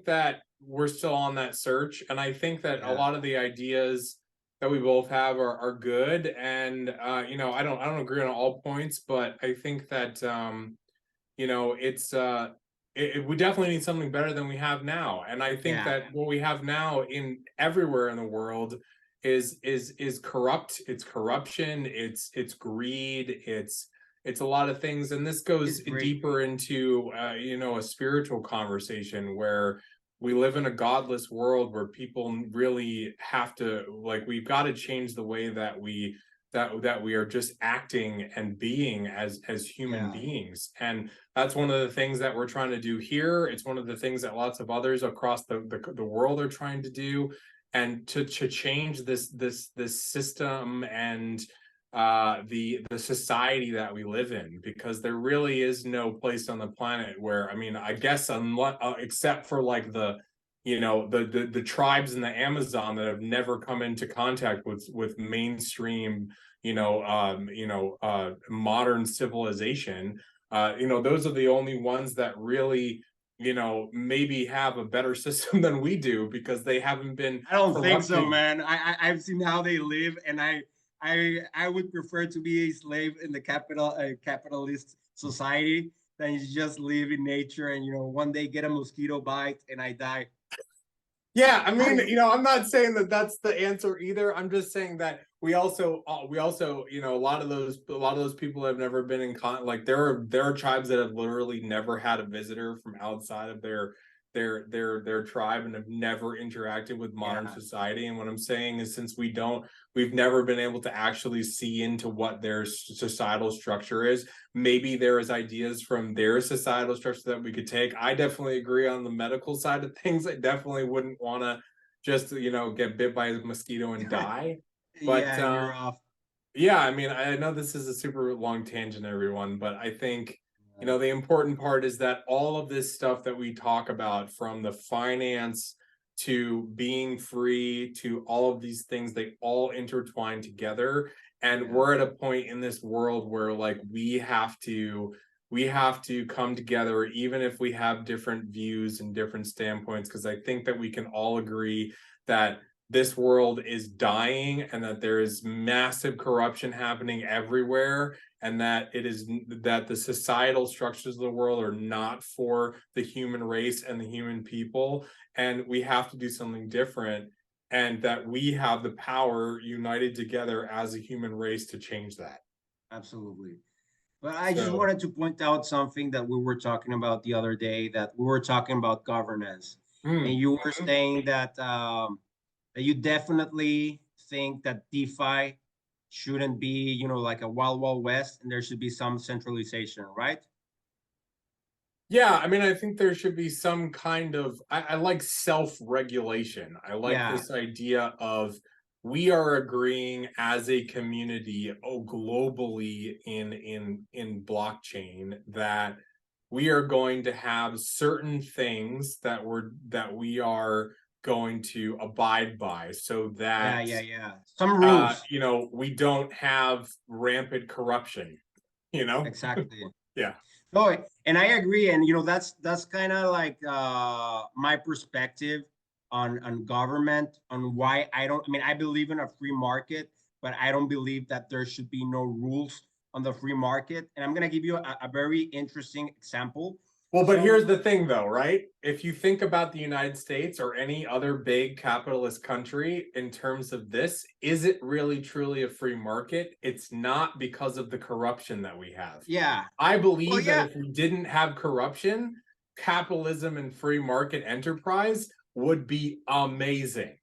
that we're still on that search, and I think that a yeah, lot of the ideas that we both have are good, and I don't agree on all points, but I think that it's we definitely need something better than we have now, and I think yeah, that what we have now in everywhere in the world is corrupt. It's corruption, it's greed, it's a lot of things. And this goes It's great. deeper into a spiritual conversation where we live in a godless world where people really have to, like, we've got to change the way that we are just acting and being as human Yeah. beings. And that's one of the things that we're trying to do here. It's one of the things that lots of others across the world are trying to do, and to change this system and the society that we live in, because there really is no place on the planet where, I mean, I guess unless except for like the tribes in the Amazon that have never come into contact with mainstream modern civilization. Those are the only ones that really maybe have a better system than we do, because they haven't been I don't think so, corrupted. man. I've seen how they live, and I would prefer to be a slave in the capitalist society than you just live in nature and one day get a mosquito bite and I die. Yeah, I mean, I'm not saying that that's the answer either. I'm just saying that we also, a lot of those people have never been in like there are tribes that have literally never had a visitor from outside of their tribe and have never interacted with modern Yeah, society. And what I'm saying is, since we've never been able to actually see into what their societal structure is. Maybe there is ideas from their societal structure that we could take. I definitely agree on the medical side of things. I definitely wouldn't want to just get bit by a mosquito and die. But yeah, you're off. yeah, I mean, I know this is a super long tangent, everyone, but I think the important part is that all of this stuff that we talk about, from the finance to being free to all of these things, they all intertwine together. And Yeah, we're at a point in this world where, like, we have to come together, even if we have different views and different standpoints, because I think that we can all agree that this world is dying, and that there is massive corruption happening everywhere, and that the societal structures of the world are not for the human race and the human people, and we have to do something different, and that we have the power, united together as a human race, to change that. absolutely. But I just So wanted to point out something that we were talking about the other day, that we were talking about governance. And you were mhm. saying that you definitely think that DeFi shouldn't be, like a wild, wild west, and there should be some centralization, right? Yeah, I mean, I think there should be some kind of, I like self-regulation. I like Yeah, this idea of, we are agreeing as a community, globally, in blockchain, that we are going to have certain things that we are going to abide by, so yeah, that yeah, yeah. Some rules. we don't have rampant corruption, you know? Exactly. Yeah. No, and I agree. And that's kind of like my perspective on government, on why I mean, I believe in a free market, but I don't believe that there should be no rules on the free market. And I'm gonna give you a very interesting example. Well, but So here's the thing, though, right? If you think about the United States or any other big capitalist country in terms of this, is it really truly a free market? It's not, because of the corruption that we have. yeah, I well, believe that yeah, if we didn't have corruption, capitalism and free market enterprise would be amazing.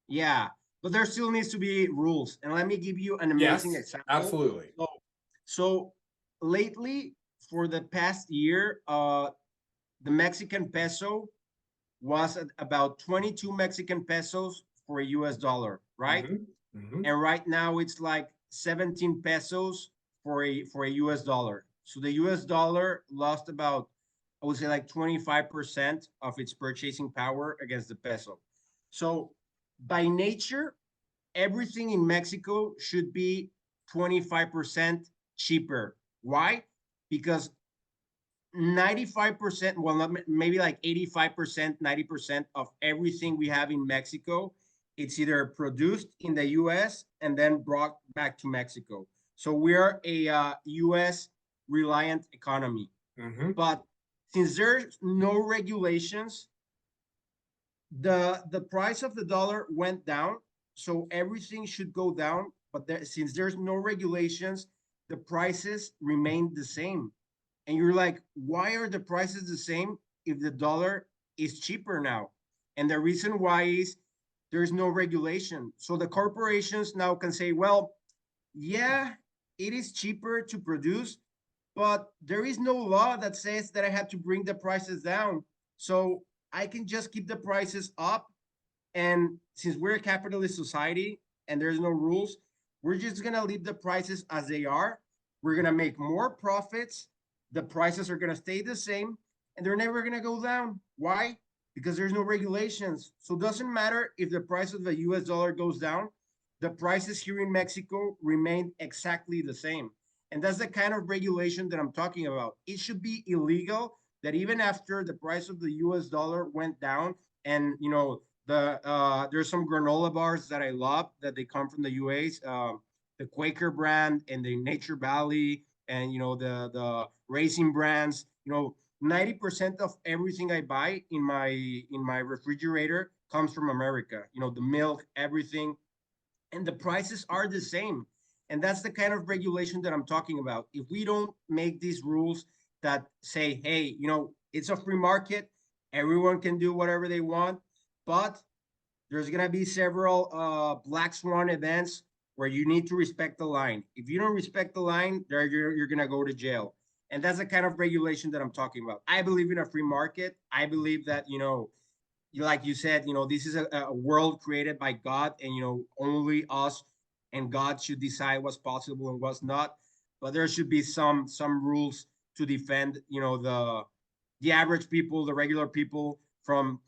yeah, but there still needs to be rules. And let me give you an amazing Yes, example. absolutely. So, so lately, for the past year, the Mexican peso was at about 22 Mexican pesos for a US dollar, right? Hmm. Hmm. And right now it's like 17 pesos for a US dollar. So the US dollar lost about, I would say, like 25% of its purchasing power against the peso. So by nature, everything in Mexico should be 25% cheaper. Why? Because 95%, well, not, maybe like 85%, 90% of everything we have in Mexico, it's either produced in the US and then brought back to Mexico. So we're a US reliant economy. Hmm. But since there's no regulations, the price of the dollar went down so everything should go down. But since there's no regulations, the prices remain the same. And you're like, why are the prices the same if the dollar is cheaper now? And the reason why is there's no regulation. So the corporations now can say, well, yeah, it is cheaper to produce, but there is no law that says that I have to bring the prices down. So I can just keep the prices up. And since we're a capitalist society and there's no rules, we're just going to leave the prices as they are. We're going to make more profits. The prices are going to stay the same and they're never going to go down. Why? Because there's no regulations. So it doesn't matter if the price of the US dollar goes down, the prices here in Mexico remain exactly the same. And that's the kind of regulation that I'm talking about. It should be illegal that even after the price of the US dollar went down, and there's some granola bars that I love that they come from the US, the Quaker brand and the Nature Valley, and the racing brands. 90% of everything I buy in my refrigerator comes from America. The milk, everything, and the prices are the same. And that's the kind of regulation that I'm talking about. If we don't make these rules that say, hey, it's a free market, everyone can do whatever they want, but there's going to be several black swan events where you need to respect the line. If you don't respect the line, you're going to go to jail. And that's the kind of regulation that I'm talking about. I believe in a free market. I believe that, like you said, this is a world created by God, and only us and God should decide what's possible and what's not. But there should be some rules to defend, the average people, the regular people from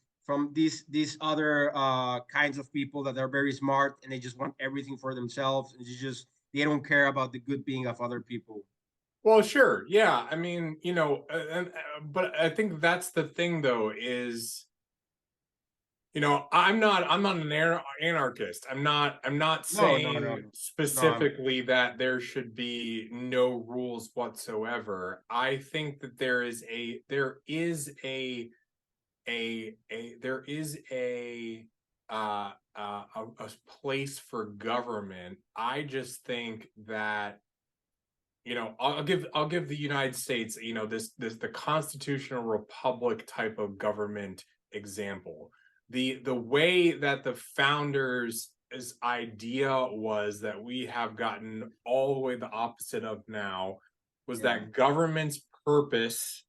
these other kinds of people that are very smart and they just want everything for themselves, and they don't care about the good being of other people. Well, sure. Yeah. I mean, but I think that's the thing though, is, I'm not an anarchist. I'm not No, no, no, saying no, no. specifically that there should be no rules whatsoever. I think that there is a place for government. I just think that, I'll give the United States, the constitutional republic type of government example. The way that the founders' idea was that we have gotten all the way the opposite of now, was Yeah, that government's purpose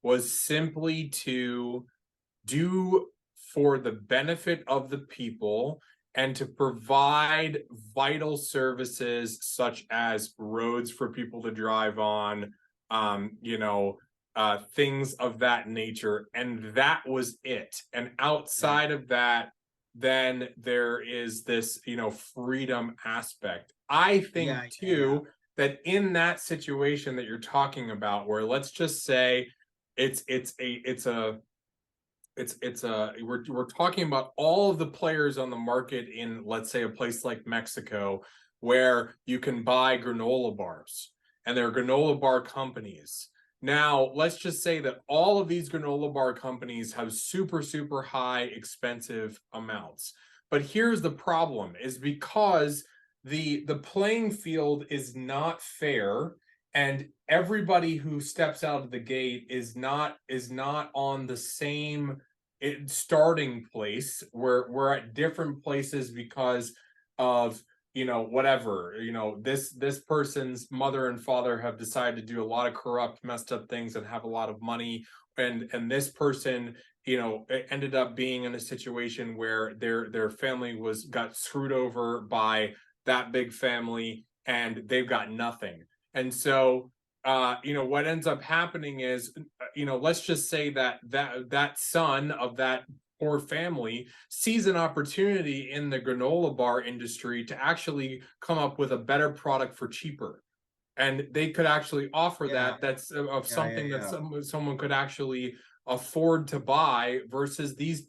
was simply to do for the benefit of the people and to provide vital services such as roads for people to drive on, things of that nature. And that was it. And yeah, outside of that, then there is this, freedom aspect. I think yeah, yeah, yeah. too that in that situation that you're talking about, where let's just say we're talking about all of the players on the market in, let's say, a place like Mexico, where you can buy granola bars, and there are granola bar companies. Now, let's just say that all of these granola bar companies have super, super high expensive amounts. But here's the problem, is because the playing field is not fair, and everybody who steps out of the gate is not on the same starting place. We're at different places because of, whatever, this person's mother and father have decided to do a lot of corrupt, messed up things and have a lot of money, and this person, ended up being in a situation where their family got screwed over by that big family, and they've got nothing. And so, what ends up happening is, let's just say that son of that poor family sees an opportunity in the granola bar industry to actually come up with a better product for cheaper. And they could actually offer Yeah, that's of yeah, yeah, something that yeah. someone could actually afford to buy, versus these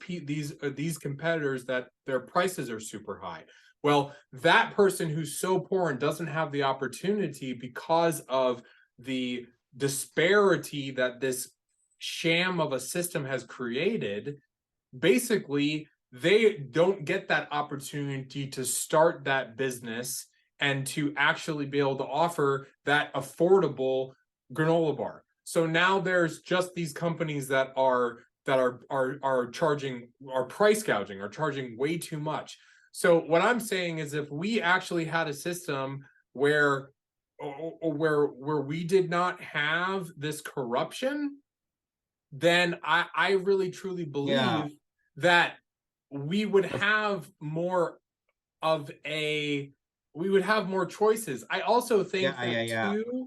competitors that their prices are super high. Well, that person who's so poor and doesn't have the opportunity because of the disparity that this sham of a system has created, basically they don't get that opportunity to start that business and to actually be able to offer that affordable granola bar. So now there's just these companies that are charging, are price gouging, are charging way too much. So what I'm saying is, if we actually had a system where where we did not have this corruption, then I really truly Yeah, believe that we would have more of a we would have more choices. I also think yeah, that yeah. too,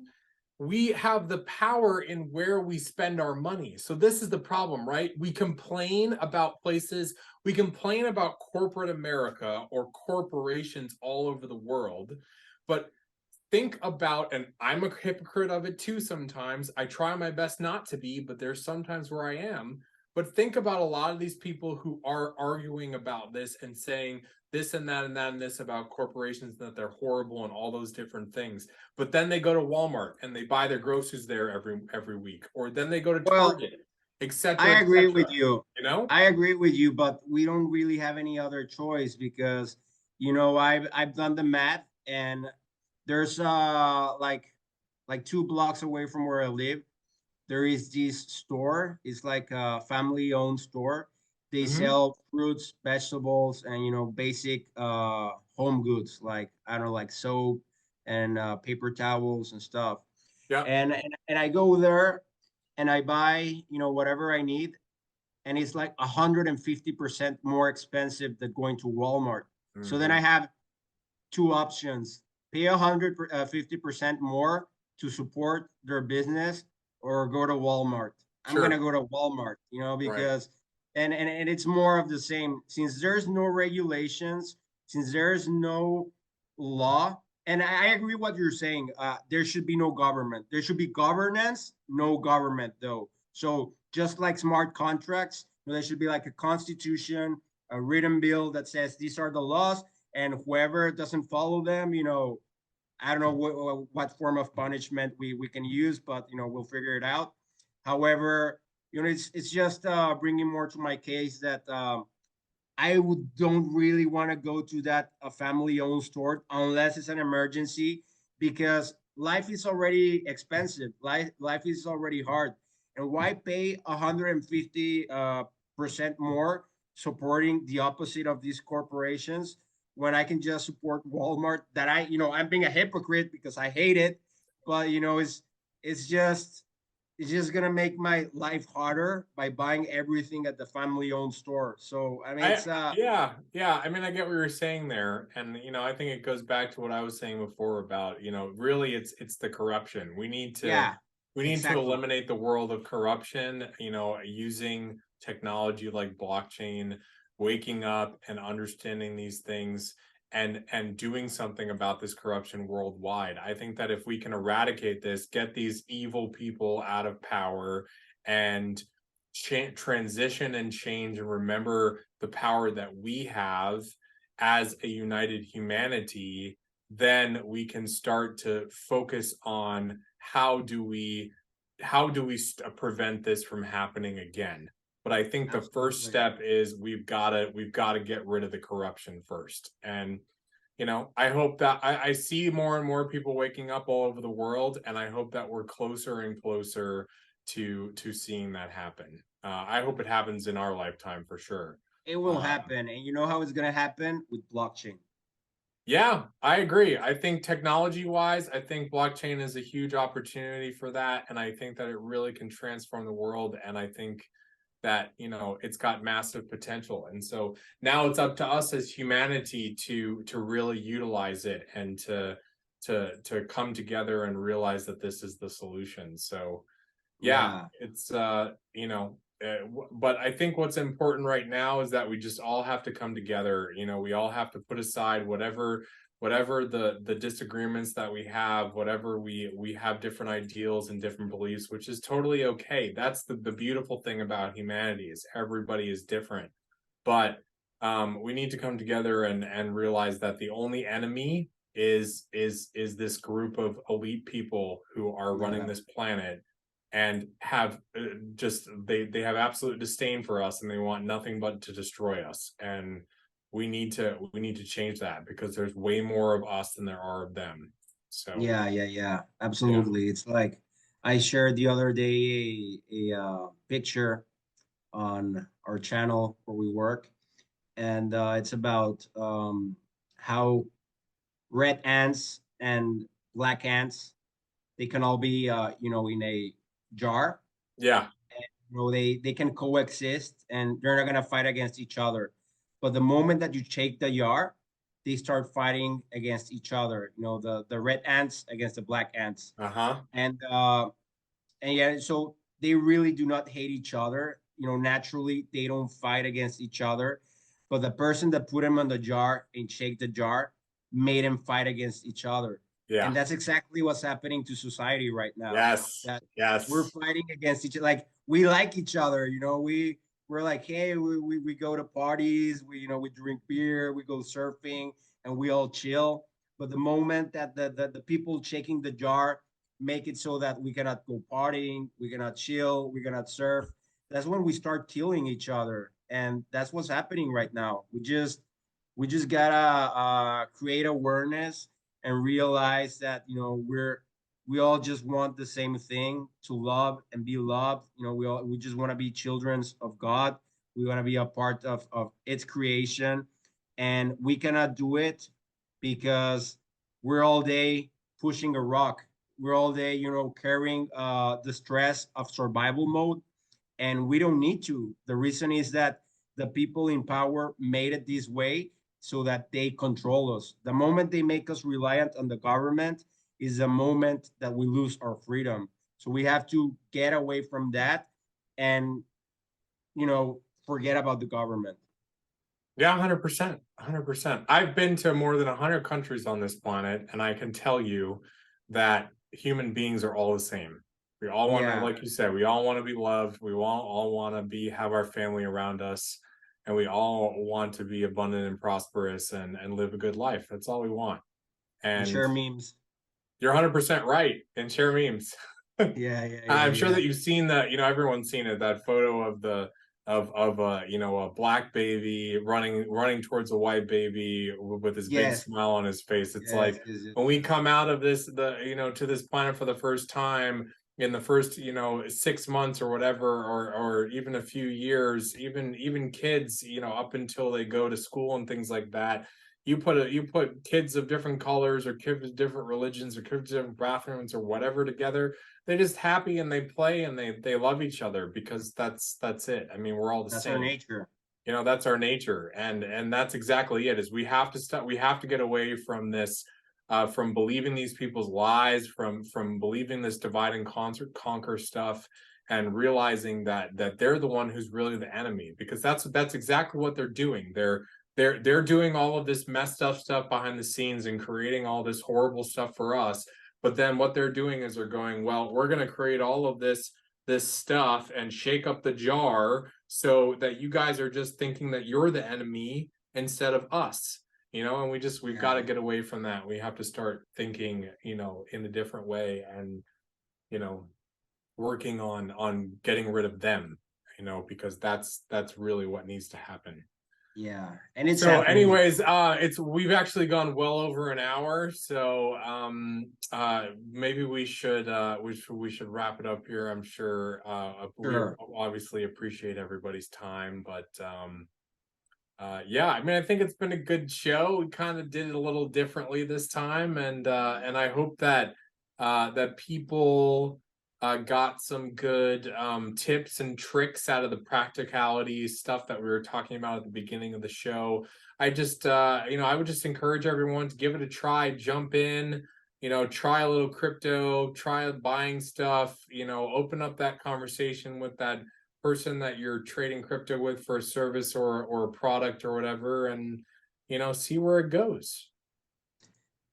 we have the power in where we spend our money. So this is the problem, right? We complain about places, we complain about corporate America or corporations all over the world, but think about, and I'm a hypocrite of it too sometimes. I try my best not to be, but there's sometimes where I am. But think about a lot of these people who are arguing about this and saying this and that and that and this about corporations, that they're horrible and all those different things. But then they go to Walmart and they buy their groceries there every week, or then they go to Well, Target, etc., I agree with etc. you. You know? I agree with you, but we don't really have any other choice because, I've done the math, and there's like 2 blocks away from where I live. There is this store. It's like a family owned store. They Hmm. sell fruits, vegetables, and basic home goods like, I don't know, like soap and paper towels and stuff. Yeah. And I go there and I buy whatever I need, and it's like 150% more expensive than going to Walmart. So then I Hmm. have two options: pay 150% more to support their business, or go to Walmart. I'm gonna Sure. go to Walmart, Right. because and it's more of the same. Since there's no regulations, since there's no law, and I agree what you're saying. There should be no government. There should be governance, no government though. So just like smart contracts, there should be like a constitution, a written bill that says these are the laws, and whoever doesn't follow them, I don't know what form of punishment we can use, but we'll figure it out. However, it's just bringing more to my case that don't really want to go to that family-owned store unless it's an emergency, because life is already expensive. Life is already hard, and why pay 150 percent more supporting the opposite of these corporations when I can just support Walmart? That I'm being a hypocrite because I hate it, but it's just it's just gonna make my life harder by buying everything at the family-owned store. So I mean, I Yeah, yeah. I mean, I get what you're saying there, and I think it goes back to what I was saying before about, really it's the corruption. yeah, We need to exactly. eliminate the world of corruption, using technology like blockchain, waking up and understanding these things, and doing something about this corruption worldwide. I think that if we can eradicate this, get these evil people out of power, and transition and change, and remember the power that we have as a united humanity, then we can start to focus on how do we prevent this from happening again. But I think the first Absolutely. step is we've got to get rid of the corruption first. And I hope that I see more and more people waking up all over the world, and I hope that we're closer and closer to seeing that happen. I hope it happens in our lifetime for sure. It will Uh, happen. And you know how it's going to happen? With blockchain. yeah, I agree. I think technology wise, I think blockchain is a huge opportunity for that, and I think that it really can transform the world. And I think that it's got massive potential, and so now it's up to us as humanity to really utilize it, and to come together and realize that this is the solution. So yeah, Yeah. it's but I think what's important right now is that we just all have to come together. We all have to put aside whatever the disagreements that we have, whatever we have different ideals and different beliefs, which is totally okay. That's the beautiful thing about humanity, is everybody is different. But we need to come together and realize that the only enemy is this group of elite people who are running Yeah. this planet, and have just they have absolute disdain for us, and they want nothing but to destroy us. And we need to change that, because there's way more of us than there are of them. So Yeah, yeah. absolutely. It's like I shared the other day a picture on our channel where we work, and it's about how red ants and black ants, they can all be in a jar. Yeah. They can coexist and they're not gonna fight against each other. But the moment that you shake the jar, they start fighting against each other. The red ants against the black ants, Uh-huh. and yeah, so they really do not hate each other. Naturally they don't fight against each other, but the person that put them on the jar and shake the jar made them fight against each other. And Yeah. that's exactly what's happening to society right now. Yes. That we're Yes. fighting against each other. Like, we like each other. We're like, hey, we go to parties, we drink beer, we go surfing, and we all chill. But the moment that the people shaking the jar make it so that we cannot go partying, we cannot chill, we cannot surf, that's when we start killing each other. And that's what's happening right now. We just gotta create awareness and realize that we all just want the same thing, to love and be loved. We just want to be children of God. We want to be a part of its creation, and we cannot do it because we're all day pushing a rock. We're all day carrying the stress of survival mode, and we don't need to. The reason is that the people in power made it this way so that they control us. The moment they make us reliant on the government is the moment that we lose our freedom. So we have to get away from that and forget about the government. Yeah, 100%. 100%. I've been to more than 100 countries on this planet, and I can tell you that human beings are all the same. We all want to, Yeah, like you said, we all want to be loved. We all want to have our family around us, and we all want to be abundant and prosperous and live a good life. That's all we want. and And share memes. you're 100% right. And share memes. I'm sure Yeah. that you've seen that, everyone's seen it, that photo of the of a black baby running towards a white baby with this big Yes, smile on his face. It's yes, like yes, yes, when we yes. come out of this, to this planet for the first time, in the first 6 months or whatever, or even a few years, even kids, up until they go to school and things like that. You put kids of different colors, or kids of different religions, or kids of different bathrooms, or whatever together. They're just happy, and they play, and they love each other, because that's it. I mean, we're all the That's our same. nature. That's our nature. And that's exactly it. Is we have to get away from this, from believing these people's lies, from believing this divide and conquer stuff, and realizing that they're the one who's really the enemy, because that's exactly what they're doing. They're doing all of this messed up stuff behind the scenes and creating all this horrible stuff for us. But then what they're doing is they're going, well, we're going to create all of this stuff and shake up the jar, so that you guys are just thinking that you're the enemy instead of us. And we've got to Yeah. get away from that. We have to start thinking, in a different way, and you know working on getting rid of them, because that's really what needs to happen. Yeah, and it's So happening. anyways, we've actually gone well over an hour, so maybe we should wrap it up here. I'm sure we Sure. obviously appreciate everybody's time, but yeah, I mean, I think it's been a good show. We kind of did it a little differently this time, and I hope that people got some good tips and tricks out of the practicality stuff that we were talking about at the beginning of the show. I would just encourage everyone to give it a try, jump in, try a little crypto, try buying stuff, open up that conversation with that person that you're trading crypto with for a service or a product or whatever, and see where it goes.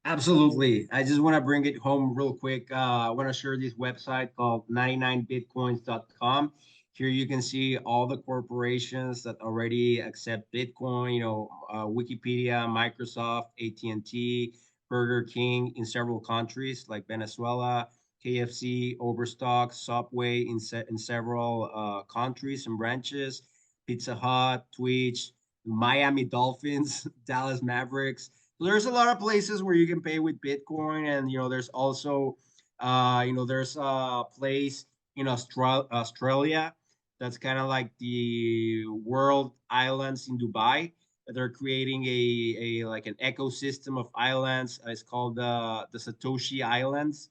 Absolutely. I just want to bring it home real quick. I want to share this website called 99bitcoins.com. Here you can see all the corporations that already accept Bitcoin, Wikipedia, Microsoft, AT&T, Burger King in several countries like Venezuela, KFC, Overstock, Subway in several countries and branches, Pizza Hut, Twitch, Miami Dolphins, Dallas Mavericks. So there's a lot of places where you can pay with Bitcoin, and there's also there's a place in Australia that's kind of like the world islands in Dubai. They're creating a like an ecosystem of islands. It's called the Satoshi Islands.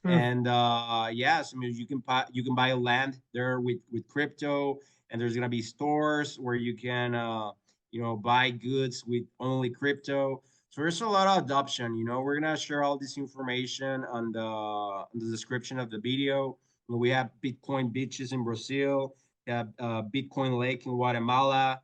Hmm. And yes, I mean you can buy land there with crypto, and there's gonna be stores where you can buy goods with only crypto. So there's a lot of adoption. We're gonna share all this information on the description of the video. We have Bitcoin beaches in Brazil, we have Bitcoin Lake in Guatemala,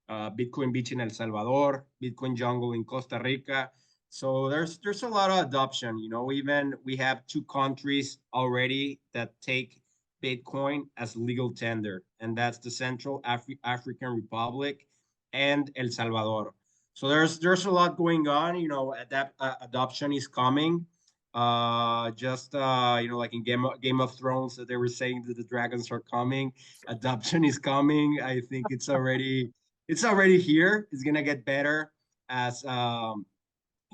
Bitcoin Beach in El Salvador, Bitcoin Jungle in Costa Rica. So there's a lot of adoption. Even we have two countries already that take Bitcoin as legal tender, and that's the Central African Republic and El Salvador. So there's a lot going on. Adoption is coming. Just like in Game of Thrones, that they were saying that the dragons are coming. Adoption is coming. I think it's already here. It's gonna get better as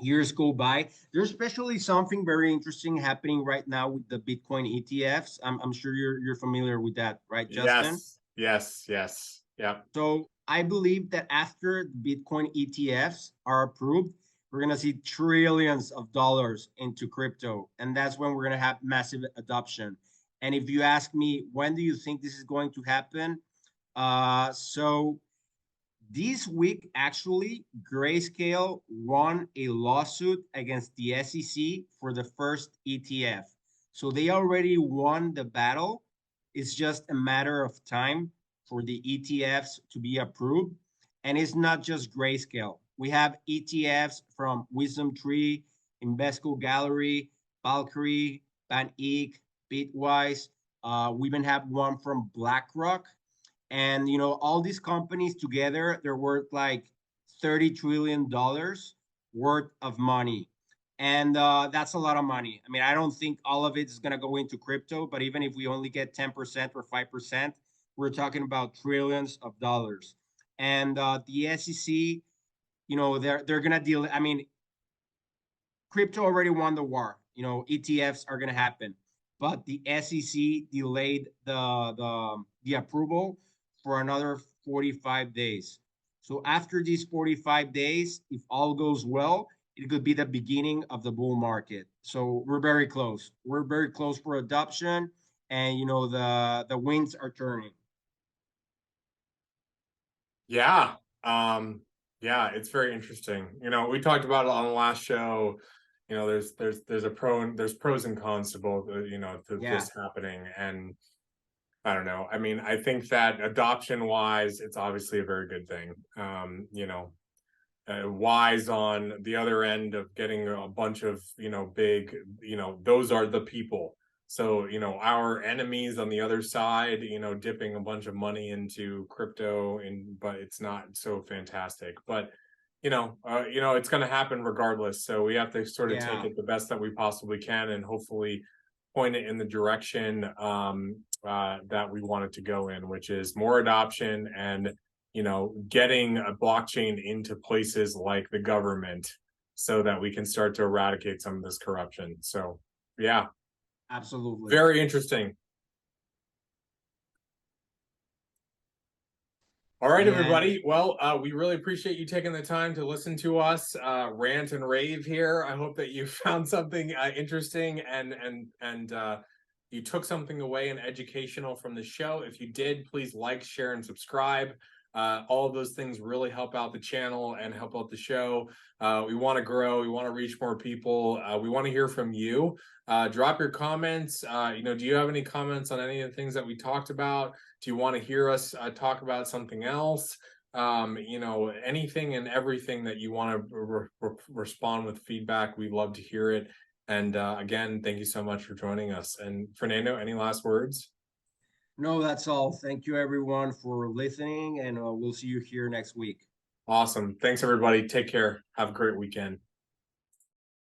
years go by. There's especially something very interesting happening right now with the Bitcoin ETFs. I'm sure you're familiar with that, right, Justin? Yes, yes, yes. Yep. So I believe that after Bitcoin ETFs are approved, we're gonna see trillions of dollars into crypto, and that's when we're gonna have massive adoption. And if you ask me, when do you think this is going to happen? So this week, actually, Grayscale won a lawsuit against the SEC for the first ETF. So they already won the battle. It's just a matter of time for the ETFs to be approved. And it's not just Grayscale. We have ETFs from Wisdom Tree, Invesco Gallery, Valkyrie, Van Eek, Bitwise. We even have one from BlackRock, and all these companies together, they're worth like $30 trillion worth of money. And that's a lot of money. I mean, I don't think all of it is going to go into crypto, but even if we only get 10% or 5%, we're talking about trillions of dollars. And the SEC, they're going to deal. I mean, crypto already won the war. ETFs are going to happen, but the SEC delayed the approval for another 45 days. So after these 45 days, if all goes well, it could be the beginning of the bull market. So we're very close. We're very close for adoption, and the winds are turning. Yeah. Yeah, it's very interesting. We talked about it on the last show. There's there's pros and cons to both, to Yeah, this happening. And I don't know. I mean, I think that adoption wise, it's obviously a very good thing. Wise on the other end of getting a bunch of, big, those are the people. So, our enemies on the other side, dipping a bunch of money into crypto, but it's not so fantastic. But it's going to happen regardless. So we have to sort of take yeah, it the best that we possibly can, and hopefully point it in the direction that we want it to go in, which is more adoption and getting a blockchain into places like the government so that we can start to eradicate some of this corruption. So yeah, absolutely. very interesting. All right, Yeah, everybody. Well, we really appreciate you taking the time to listen to us rant and rave here. I hope that you found something interesting and you took something away and educational from the show. If you did, please like, share, and subscribe. All of those things really help out the channel and help out the show. We want to grow. We want to reach more people. We want to hear from you. Drop your comments. Do you have any comments on any of the things that we talked about? Do you want to hear us talk about something else? Anything and everything that you want to respond with feedback, we'd love to hear it. And again, thank you so much for joining us. And Fernando, any last words? no, that's all. Thank you, everyone, for listening, and we'll see you here next week. Awesome. Thanks, everybody. Take care. Have a great weekend.